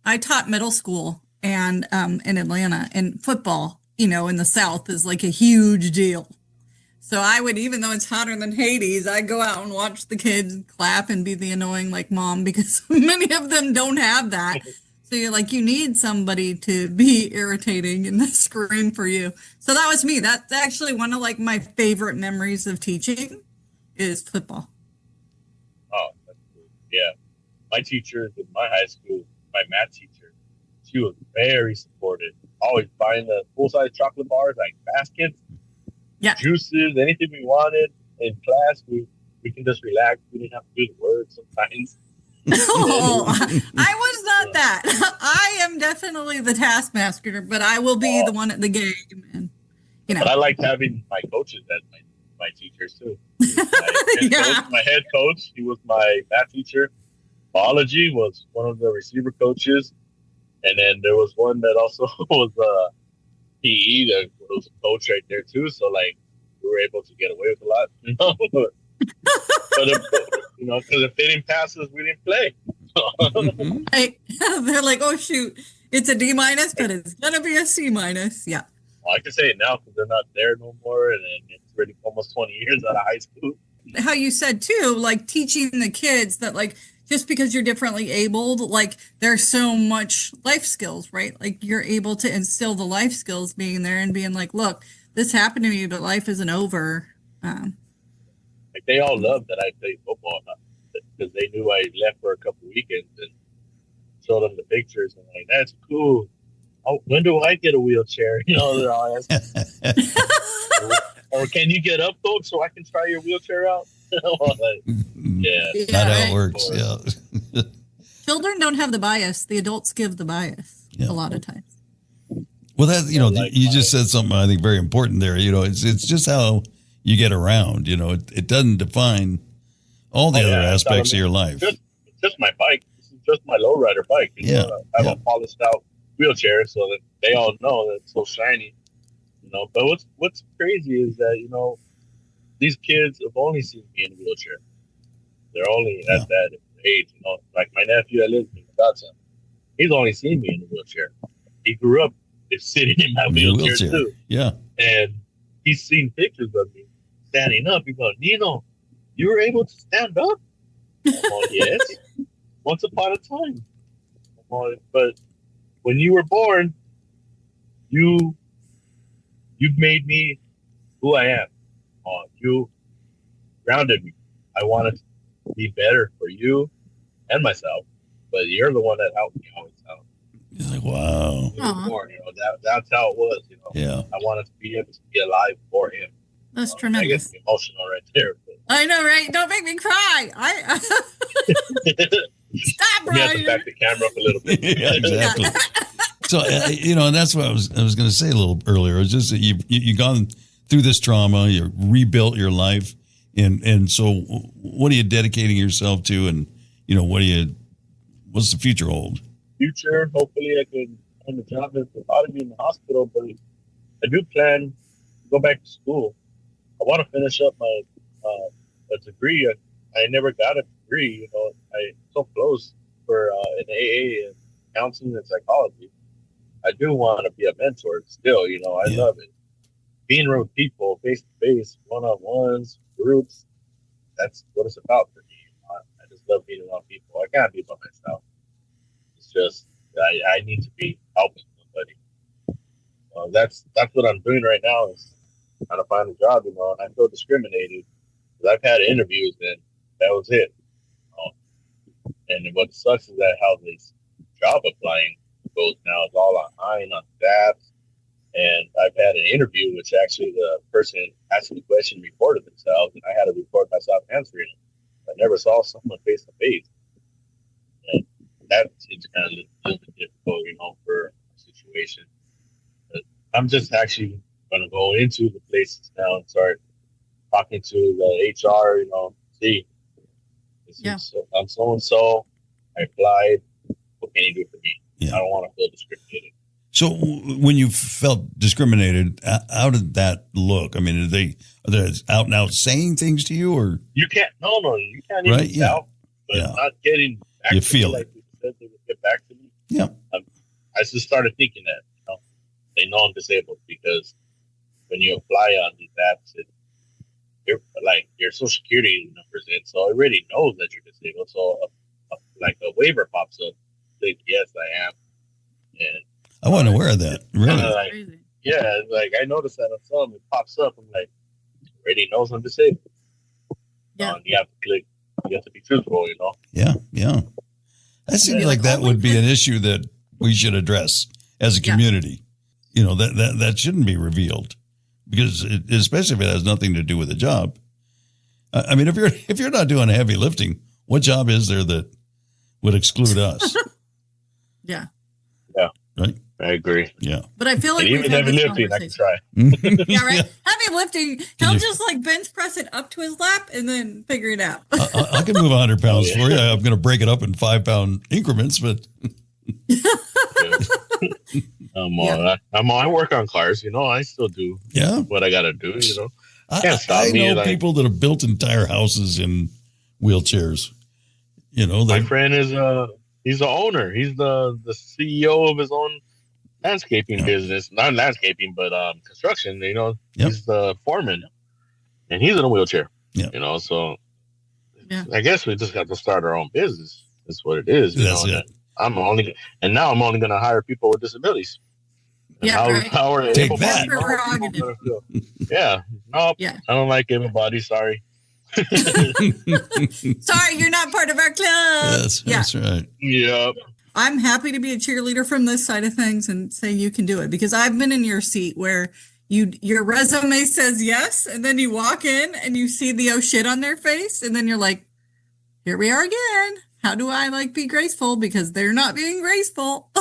[SPEAKER 3] I taught middle school and in Atlanta, and football, in the South is like a huge deal. So I would, even though it's hotter than Hades, I'd go out and watch the kids clap and be the annoying like mom, because many of them don't have that. So you're like, you need somebody to be irritating and scream for you. So that was me. That's actually one of like my favorite memories of teaching is football.
[SPEAKER 7] Oh, that's cool. Yeah. My teacher in my high school, my math teacher, she was very supportive. Always buying the full-size chocolate bars, like baskets, juices, anything we wanted in class. We can just relax. We didn't have to do the words sometimes.
[SPEAKER 3] No, I was not that. I am definitely the taskmaster, but I will be the one at the game. And,
[SPEAKER 7] But I liked having my coaches as my teachers too. My head coach, he was my math teacher. Biology was one of the receiver coaches. And then there was one that also was PE that was a coach right there too. So like we were able to get away with a lot, but because if they didn't pass us, we didn't play.
[SPEAKER 3] They're like, oh shoot, it's a D-, but it's gonna be a C-. Yeah.
[SPEAKER 7] Well, I can say it now because they're not there no more, and it's already almost 20 years out of high school.
[SPEAKER 3] How you said too, like teaching the kids that like just because you're differently abled, like there's so much life skills, right? Like you're able to instill the life skills being there and being like, look, this happened to me, but life isn't over.
[SPEAKER 7] Like they all loved that I played football because they knew I left for a couple weekends and showed them the pictures and like, that's cool. Oh, when do I get a wheelchair? You know, they're all asking. Or can you get up, folks, so I can try your wheelchair out? Like,
[SPEAKER 2] That's not how it works. Yeah.
[SPEAKER 3] Children don't have the bias. The adults give the bias a lot of times.
[SPEAKER 2] Well, that, you know, you just said something I think very important there. You know, it's just how you get around. You know, it doesn't define all the other aspects of your life.
[SPEAKER 7] It's just my bike. This is just my lowrider bike. You know, I have a polished out wheelchair so that they all know that it's so shiny. You know, but what's crazy is that, you know, these kids have only seen me in a wheelchair. They're only at that age. You know, like my nephew that lives with me, my godson, he's only seen me in a wheelchair. He grew up sitting in my wheelchair too.
[SPEAKER 2] Yeah. And
[SPEAKER 7] he's seen pictures of me standing up. He goes, Nino, you were able to stand up? Oh, yes. Once upon a time. But when you were born, you've made me who I am. You grounded me. I wanted to be better for you and myself, but you're the one that helped me always out.
[SPEAKER 2] He's like, wow.
[SPEAKER 7] Born, you know, that's how it was. You know,
[SPEAKER 2] yeah.
[SPEAKER 7] I wanted to be able to be alive for him.
[SPEAKER 3] That's tremendous.
[SPEAKER 7] I get emotional right there. But.
[SPEAKER 3] I know, right? Don't make me cry. Stop, Brian.
[SPEAKER 7] You have to back the camera up a little bit.
[SPEAKER 2] Yeah, exactly. So, you know, and that's what I was going to say a little earlier. It's just that you've gone through this trauma, you rebuilt your life. And so what are you dedicating yourself to? And, you know, what's the future hold?
[SPEAKER 7] Future, hopefully I can find a job that will probably be in the hospital, but I do plan to go back to school. I want to finish up my a degree. I never got a degree, you know. I'm so close for an AA and counseling and psychology. I do want to be a mentor still, you know. I love it. Being around people, face to face, one-on-ones, groups, that's what it's about for me. I just love being around people. I can't be by myself. It's just I need to be helping somebody. That's what I'm doing right now is trying to find a job, you know, and I feel discriminated because I've had interviews and that was it. And what sucks is that how this job applying goes now is all online on apps. And I've had an interview which actually the person asked the question recorded themselves, and I had to record myself answering it. I never saw someone face to face. And that seems kind of a little bit difficult, you know, for a situation. But I'm just actually going to go into the places now and start talking to the HR, you know, see, I'm so-and-so, I applied, what can you do for me? Yeah. I don't want to feel discriminated.
[SPEAKER 2] So when you felt discriminated, how did that look? I mean, are they out and out saying things to you, or
[SPEAKER 7] you can't? No, you can't even tell. But not getting back
[SPEAKER 2] you
[SPEAKER 7] to
[SPEAKER 2] feel
[SPEAKER 7] me like you said they would get back to me.
[SPEAKER 2] Yeah,
[SPEAKER 7] I just started thinking that, you know, they know I'm disabled because when you apply on these apps, your social security numbers in, so it already knows that you're disabled. So like a waiver pops up, like yes, I am, and.
[SPEAKER 2] I wasn't aware of that. Really?
[SPEAKER 7] Like I noticed that on some, it pops up. I'm like, already knows I'm disabled.
[SPEAKER 3] Yeah.
[SPEAKER 7] You have to click. You have to be truthful, you know.
[SPEAKER 2] Yeah. That seems like that would be an issue that we should address as a community. You know, that shouldn't be revealed because especially if it has nothing to do with the job. I mean, if you're not doing heavy lifting, what job is there that would exclude us?
[SPEAKER 3] Yeah.
[SPEAKER 2] Right.
[SPEAKER 7] I agree.
[SPEAKER 2] Yeah.
[SPEAKER 3] But I feel like
[SPEAKER 7] even heavy lifting, I can try.
[SPEAKER 3] Yeah, right. Heavy lifting, he'll just like bench press it up to his lap and then figure it out.
[SPEAKER 2] I can move 100 pounds for you. I'm going to break it up in 5-pound increments, but.
[SPEAKER 7] I work on cars, you know. I still do what I got to do, you know.
[SPEAKER 2] I know people that have built entire houses in wheelchairs. You know,
[SPEAKER 7] my friend is he's the owner. He's the CEO of his own landscaping business. Not landscaping, but construction. You know, he's the foreman, and he's in a wheelchair. Yeah. You know, so
[SPEAKER 3] Yeah.
[SPEAKER 7] I guess we just got to start our own business. That's what it is.
[SPEAKER 2] That's it.
[SPEAKER 7] Now I'm only going to hire people with disabilities. And how are
[SPEAKER 2] Take that.
[SPEAKER 7] Yeah. Nope.
[SPEAKER 3] Yeah.
[SPEAKER 7] I don't like everybody. Sorry.
[SPEAKER 3] Sorry, you're not part of our club.
[SPEAKER 2] That's right.
[SPEAKER 7] Yep.
[SPEAKER 3] I'm happy to be a cheerleader from this side of things and say you can do it, because I've been in your seat where your resume says yes, and then you walk in and you see the oh shit on their face, and then you're like, here we are again. How do I be graceful? Because they're not being graceful.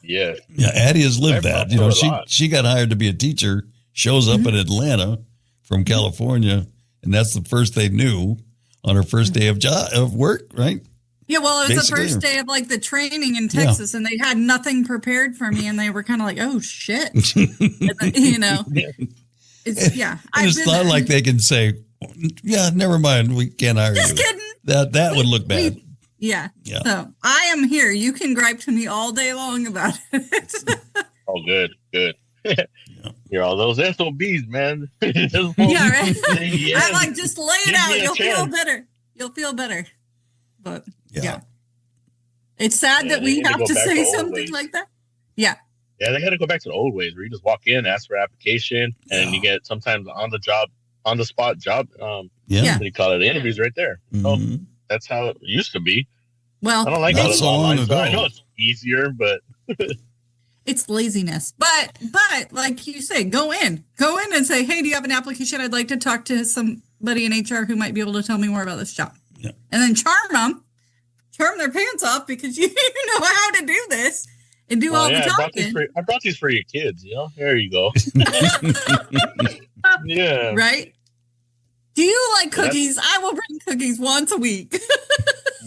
[SPEAKER 7] Yeah.
[SPEAKER 2] Yeah, Addie has lived that. She got hired to be a teacher, shows up in Atlanta from California, and that's the first they knew on her first day of work, right?
[SPEAKER 3] Yeah, well, it was the first day of the training in Texas, and they had nothing prepared for me, and they were kind of like, "Oh shit," It's
[SPEAKER 2] not like they can say, "Yeah, never mind, we can't hire you."
[SPEAKER 3] Just kidding.
[SPEAKER 2] That would look bad.
[SPEAKER 3] Yeah. So I am here. You can gripe to me all day long about it.
[SPEAKER 7] Oh, good. You're all those SOBs, man.
[SPEAKER 3] Yeah, right. I just lay it out.
[SPEAKER 7] You'll
[SPEAKER 3] feel better. But yeah. It's sad that we have to say something like that. Yeah.
[SPEAKER 7] Yeah, they got to go back to the old ways where you just walk in, ask for application, and you get sometimes on the spot job. What do you call it? The interviews right there.
[SPEAKER 2] Mm-hmm.
[SPEAKER 7] So that's how it used to be.
[SPEAKER 3] Well,
[SPEAKER 7] I don't like
[SPEAKER 2] not so long ago.
[SPEAKER 7] I know it's easier, but
[SPEAKER 3] it's laziness. But like you say, go in and say, hey, do you have an application? I'd like to talk to somebody in HR who might be able to tell me more about this job.
[SPEAKER 2] Yeah.
[SPEAKER 3] And then charm their pants off, because you know how to do this and do all the talking.
[SPEAKER 7] I brought these for your kids. There you go. Yeah.
[SPEAKER 3] Right. Do you like cookies? I will bring cookies once a week.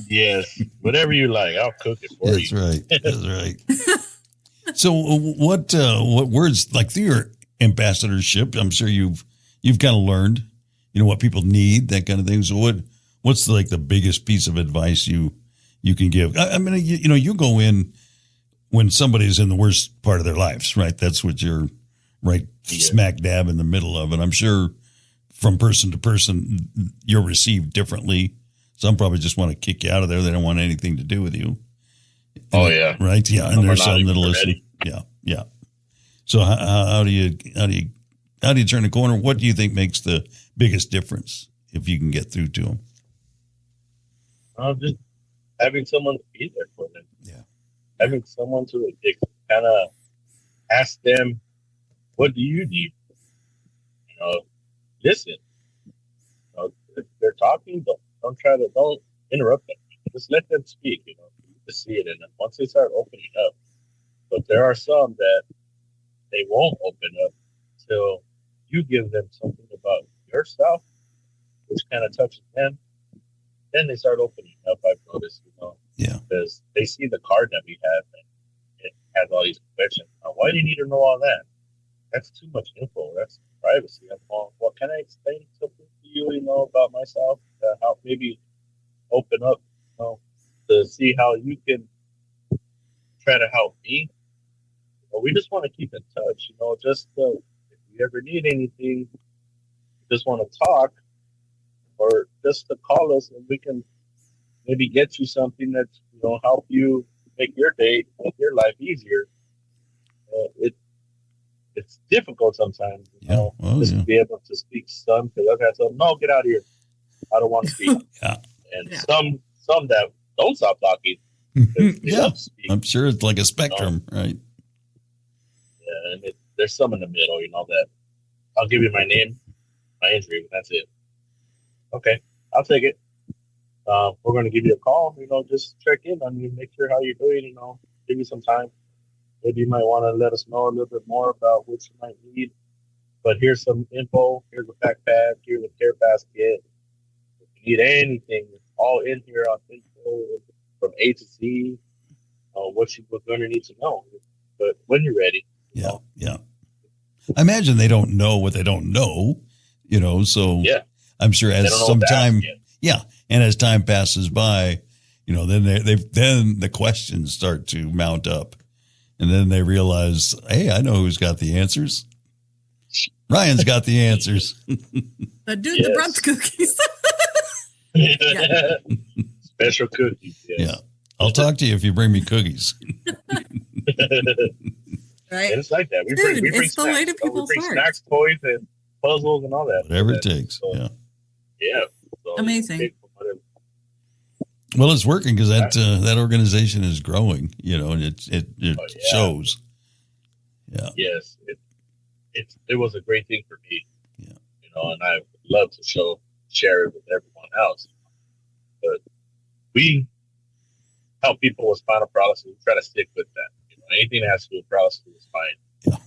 [SPEAKER 7] Yes. Whatever you like, I'll cook it for you.
[SPEAKER 2] That's right. So what words, through your ambassadorship, I'm sure you've kind of learned, what people need, that kind of thing. So what's the biggest piece of advice you can give? I mean, you go in when somebody's in the worst part of their lives, right? That's what you're smack dab in the middle of. And I'm sure from person to person, you're received differently. Some probably just want to kick you out of there. They don't want anything to do with you.
[SPEAKER 7] Oh yeah.
[SPEAKER 2] Right. Yeah. And there's some that listen. Yeah. Yeah. So how do you turn the corner? What do you think makes the biggest difference if you can get through to them?
[SPEAKER 7] Just having someone to be there for them.
[SPEAKER 2] Yeah.
[SPEAKER 7] Having someone to kind of ask them, what do you need? Listen. If they're talking, don't interrupt them. Just let them speak, to see it. And then once they start opening up, but there are some that they won't open up until you give them something about yourself, which kind of touches them. Then they start opening up, I've noticed,
[SPEAKER 2] Yeah.
[SPEAKER 7] Because they see the card that we have and it has all these questions. Now, why do you need to know all that? That's too much info. That's privacy. Well, can I explain something to you, about myself to help maybe open up, to see how you can try to help me? We just want to keep in touch, just if you ever need anything, just want to talk, or just to call us and we can maybe get you something that, help you make your day, make your life easier. It's difficult sometimes, to be able to speak some, because I've had some, no, get out of here. I don't want to speak.
[SPEAKER 2] Yeah.
[SPEAKER 7] And some that don't stop talking.
[SPEAKER 2] Yeah. I'm sure it's like a spectrum, right?
[SPEAKER 7] Yeah. And there's some in the middle, that I'll give you my name, my injury. That's it. Okay. I'll take it. We're going to give you a call, just check in on you, make sure how you're doing, give you some time. Maybe you might want to let us know a little bit more about what you might need. But here's some info. Here's a backpack. Here's a care basket. If you need anything, it's all in here on info from A to Z, what you're going to need to know. But when you're ready.
[SPEAKER 2] Yeah, yeah. I imagine they don't know what they don't know, so
[SPEAKER 7] yeah.
[SPEAKER 2] I'm sure as some time, and as time passes by, then then the questions start to mount up. And then they realize, hey, I know who's got the answers. Ryan's got the answers.
[SPEAKER 3] The dude that brought the cookies.
[SPEAKER 7] Special cookies. Yes.
[SPEAKER 2] Yeah. I'll talk to you if you bring me cookies.
[SPEAKER 3] Right.
[SPEAKER 7] And it's like that. We
[SPEAKER 3] Dude,
[SPEAKER 7] bring
[SPEAKER 3] it's the
[SPEAKER 7] snacks.
[SPEAKER 3] way to people's
[SPEAKER 7] we bring
[SPEAKER 3] hearts.
[SPEAKER 7] snacks, toys, and puzzles and all that.
[SPEAKER 2] Whatever it takes.
[SPEAKER 7] So,
[SPEAKER 2] Yeah.
[SPEAKER 7] Yeah. So
[SPEAKER 3] Amazing.
[SPEAKER 7] whatever.
[SPEAKER 2] Well, it's working because that organization is growing, and it shows. Yeah.
[SPEAKER 7] Yes. It was a great thing for me.
[SPEAKER 2] Yeah.
[SPEAKER 7] And I would love to share it with everyone else. But we help people with spinal paralysis. We try to stick with that. Anything that has to do with paralysis is fine.
[SPEAKER 2] Yeah.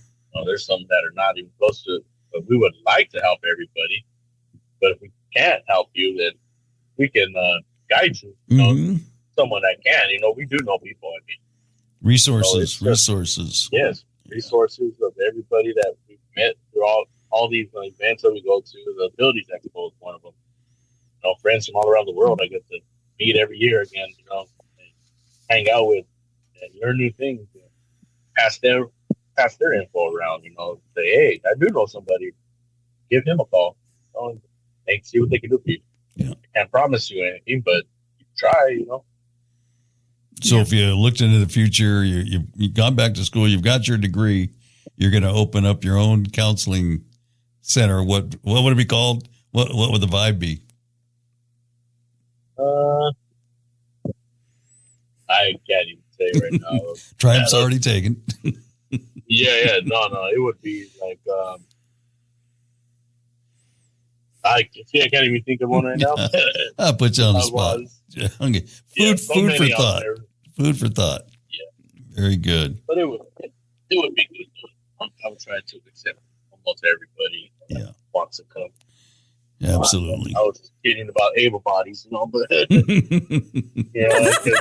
[SPEAKER 7] There's some that are not even close to it, but we would like to help everybody. But if we can't help you, then we can guide you. Someone that can. We do know people. I mean,
[SPEAKER 2] resources.
[SPEAKER 7] Yes, resources of everybody that we've met through all these events that we go to. The Abilities Expo is one of them. Friends from all around the world I get to meet every year again. And hang out with and learn new things. Pass their info around. Say, hey, I do know somebody. Give him a call. And see what they can do for you.
[SPEAKER 2] Yeah.
[SPEAKER 7] I can't promise you anything, but you try.
[SPEAKER 2] So if you looked into the future, you've gone back to school, you've got your degree, you're going to open up your own counseling center. What would it be called? What would the vibe be?
[SPEAKER 7] I can't even say right now.
[SPEAKER 2] Triumph's already taken.
[SPEAKER 7] Yeah. No. It would be like, I can't even think of one right now.
[SPEAKER 2] I'll put you on the spot. Okay. Food for thought. Food for thought.
[SPEAKER 7] Yeah.
[SPEAKER 2] Very good.
[SPEAKER 7] But it would be good. I would try to accept almost everybody that wants to come.
[SPEAKER 2] Absolutely.
[SPEAKER 7] I was just kidding about able bodies, but because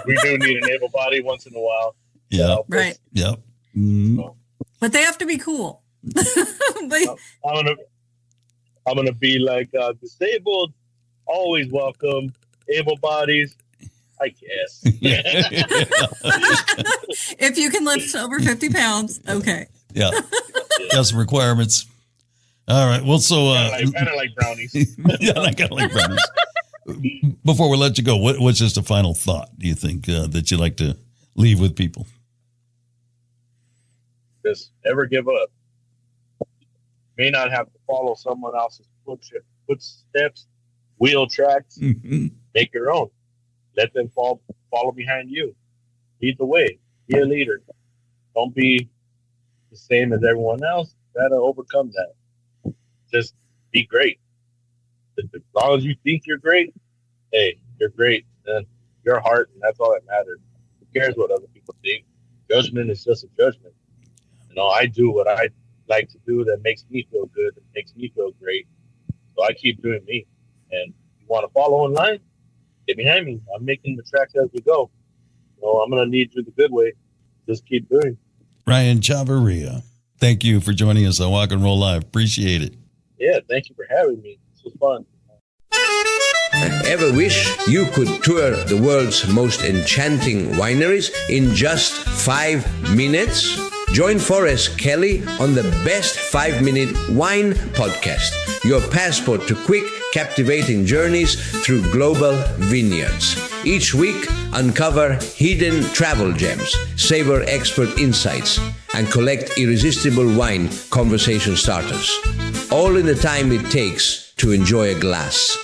[SPEAKER 7] we do need an able body once in a while.
[SPEAKER 2] Yeah.
[SPEAKER 3] Right.
[SPEAKER 2] Yep.
[SPEAKER 3] But they have to be cool.
[SPEAKER 7] I'm gonna be like disabled, always welcome. Able bodies, I guess.
[SPEAKER 3] If you can lift over 50 pounds, okay.
[SPEAKER 2] Yeah. Got some requirements. All right. Well, so
[SPEAKER 7] kind of like brownies.
[SPEAKER 2] Yeah, I kind of like brownies. Before we let you go, what's just a final thought? Do you think that you'd like to leave with people?
[SPEAKER 7] Just never give up. May not have to follow someone else's footsteps, wheel tracks. Make your own. Let them follow behind you. Lead the way. Be a leader. Don't be the same as everyone else. Try to overcome that. Just be great. As long as you think you're great, hey, you're great. Then your heart, and that's all that matters. Who cares what other people think? Judgment is just a judgment. I do what I like to do that makes me feel good, that makes me feel great. So I keep doing me. And if you want to follow in line, get behind me. I'm making the tracks as we go. I'm going to lead you the good way. Just keep doing.
[SPEAKER 2] Ryan Chavarria, thank you for joining us on Walk and Roll Live. Appreciate it.
[SPEAKER 7] Yeah, thank you for having me. This was fun.
[SPEAKER 8] Ever wish you could tour the world's most enchanting wineries in just 5 minutes? Join Forrest Kelly on the Best 5-Minute Wine Podcast, your passport to quick, captivating journeys through global vineyards. Each week, uncover hidden travel gems, savor expert insights, and collect irresistible wine conversation starters. All in the time it takes to enjoy a glass.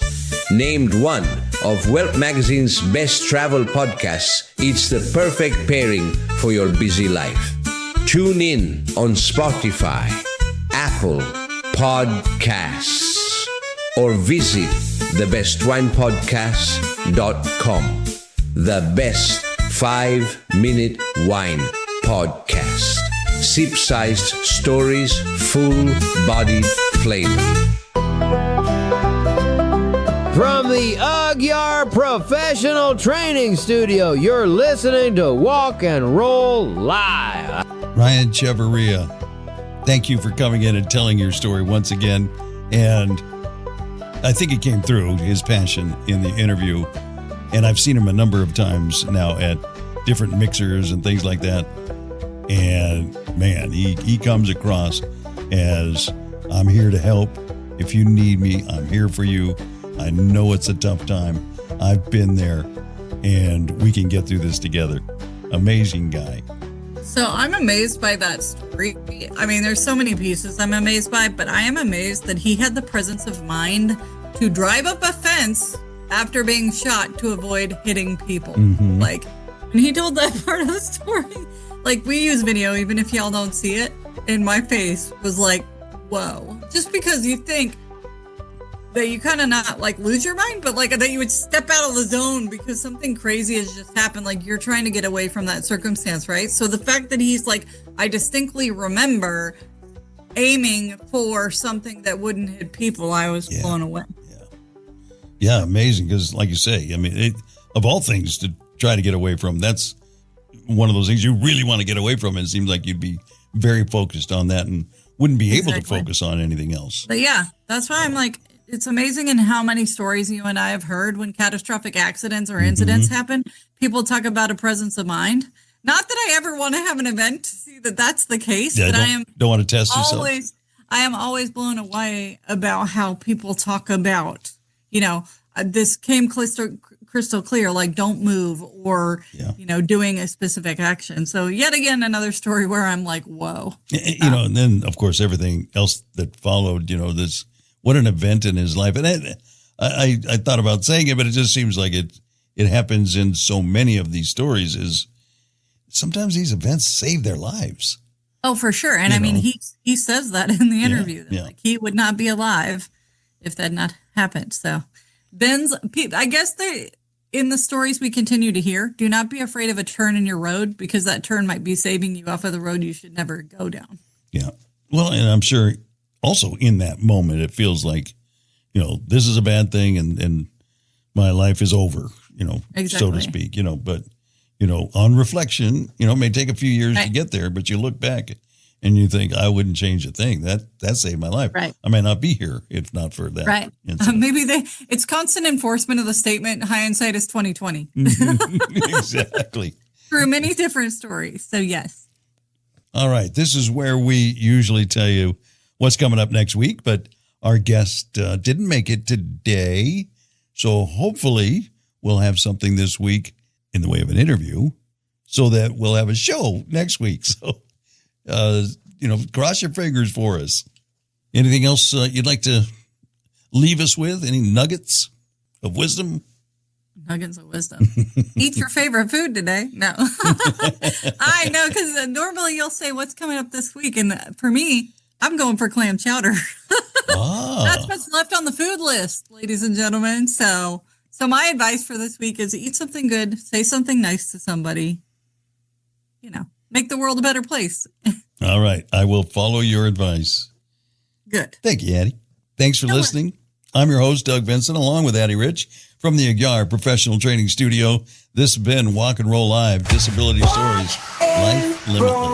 [SPEAKER 8] Named one of Wealth Magazine's best travel podcasts, it's the perfect pairing for your busy life. Tune in on Spotify, Apple Podcasts, or visit thebestwinepodcast.com. The Best 5-Minute Wine Podcast. Sip-sized stories, full-bodied flavor.
[SPEAKER 9] From the Ugyar Professional Training Studio, you're listening to Walk and Roll Live.
[SPEAKER 2] Ryan Chavarria, thank you for coming in and telling your story once again. And I think it came through, his passion in the interview. And I've seen him a number of times now at different mixers and things like that. And man, he comes across as, I'm here to help. If you need me, I'm here for you. I know it's a tough time, I've been there, and we can get through this together. Amazing guy.
[SPEAKER 3] So I'm amazed by that story. I mean, there's so many pieces I'm amazed by, but I am amazed that he had the presence of mind to drive up a fence after being shot to avoid hitting people.
[SPEAKER 2] Mm-hmm.
[SPEAKER 3] Like, and he told that part of the story. Like, we use video, even if y'all don't see it, and my face was like, whoa. Just because you think that you kind of not like lose your mind, but like that you would step out of the zone because something crazy has just happened. Like, you're trying to get away from that circumstance, right? So the fact that he's like, I distinctly remember aiming for something that wouldn't hit people, I was blown away.
[SPEAKER 2] Yeah, amazing. Because like you say, I mean, of all things to try to get away from, that's one of those things you really want to get away from. And it seems like you'd be very focused on that and wouldn't be able to focus on anything else.
[SPEAKER 3] But yeah, that's why I'm like, it's amazing in how many stories you and I have heard when catastrophic accidents or incidents happen. People talk about a presence of mind. Not that I ever want to have an event to see that that's the case, but
[SPEAKER 2] don't want to test yourself.
[SPEAKER 3] I am always blown away about how people talk about, you know, this came crystal clear, like don't move or, you know, doing a specific action. So yet again, another story where I'm like, whoa.
[SPEAKER 2] You know, and then of course, everything else that followed, you know, this, what an event in his life. And I thought about saying it, but it just seems like it happens in so many of these stories is sometimes these events save their lives.
[SPEAKER 3] Oh, for sure. And I mean, he says that in the interview.
[SPEAKER 2] Yeah.
[SPEAKER 3] Like, he would not be alive if that had not happened. So I guess in the stories we continue to hear, do not be afraid of a turn in your road because that turn might be saving you off of the road you should never go down. Yeah.
[SPEAKER 2] Well, and I'm sure also in that moment, it feels like, you know, this is a bad thing and my life is over, you know, so to speak, you know, but, you know, on reflection, you know, it may take a few years to get there, but you look back and you think, I wouldn't change a thing. That saved my life.
[SPEAKER 3] Right.
[SPEAKER 2] I may not be here if not for that.
[SPEAKER 3] Right. Maybe it's constant enforcement of the statement, hindsight is 20/20.
[SPEAKER 2] Exactly.
[SPEAKER 3] Through many different stories. So yes.
[SPEAKER 2] All right. This is where we usually tell you what's coming up next week, but our guest didn't make it today. So hopefully we'll have something this week in the way of an interview so that we'll have a show next week. So, you know, cross your fingers for us. Anything else you'd like to leave us with? Any nuggets of wisdom?
[SPEAKER 3] Nuggets of wisdom. Eat your favorite food today. No. I know, because normally you'll say, what's coming up this week? And for me, I'm going for clam chowder. That's what's left on the food list, ladies and gentlemen. So my advice for this week is eat something good, say something nice to somebody, you know, make the world a better place.
[SPEAKER 2] All right. I will follow your advice.
[SPEAKER 3] Good.
[SPEAKER 2] Thank you, Addie. Thanks for listening. I'm your host, Doug Vincent, along with Addie Rich from the Aguiar Professional Training Studio. This has been Walk and Roll Live, Disability Stories, Life Limitless.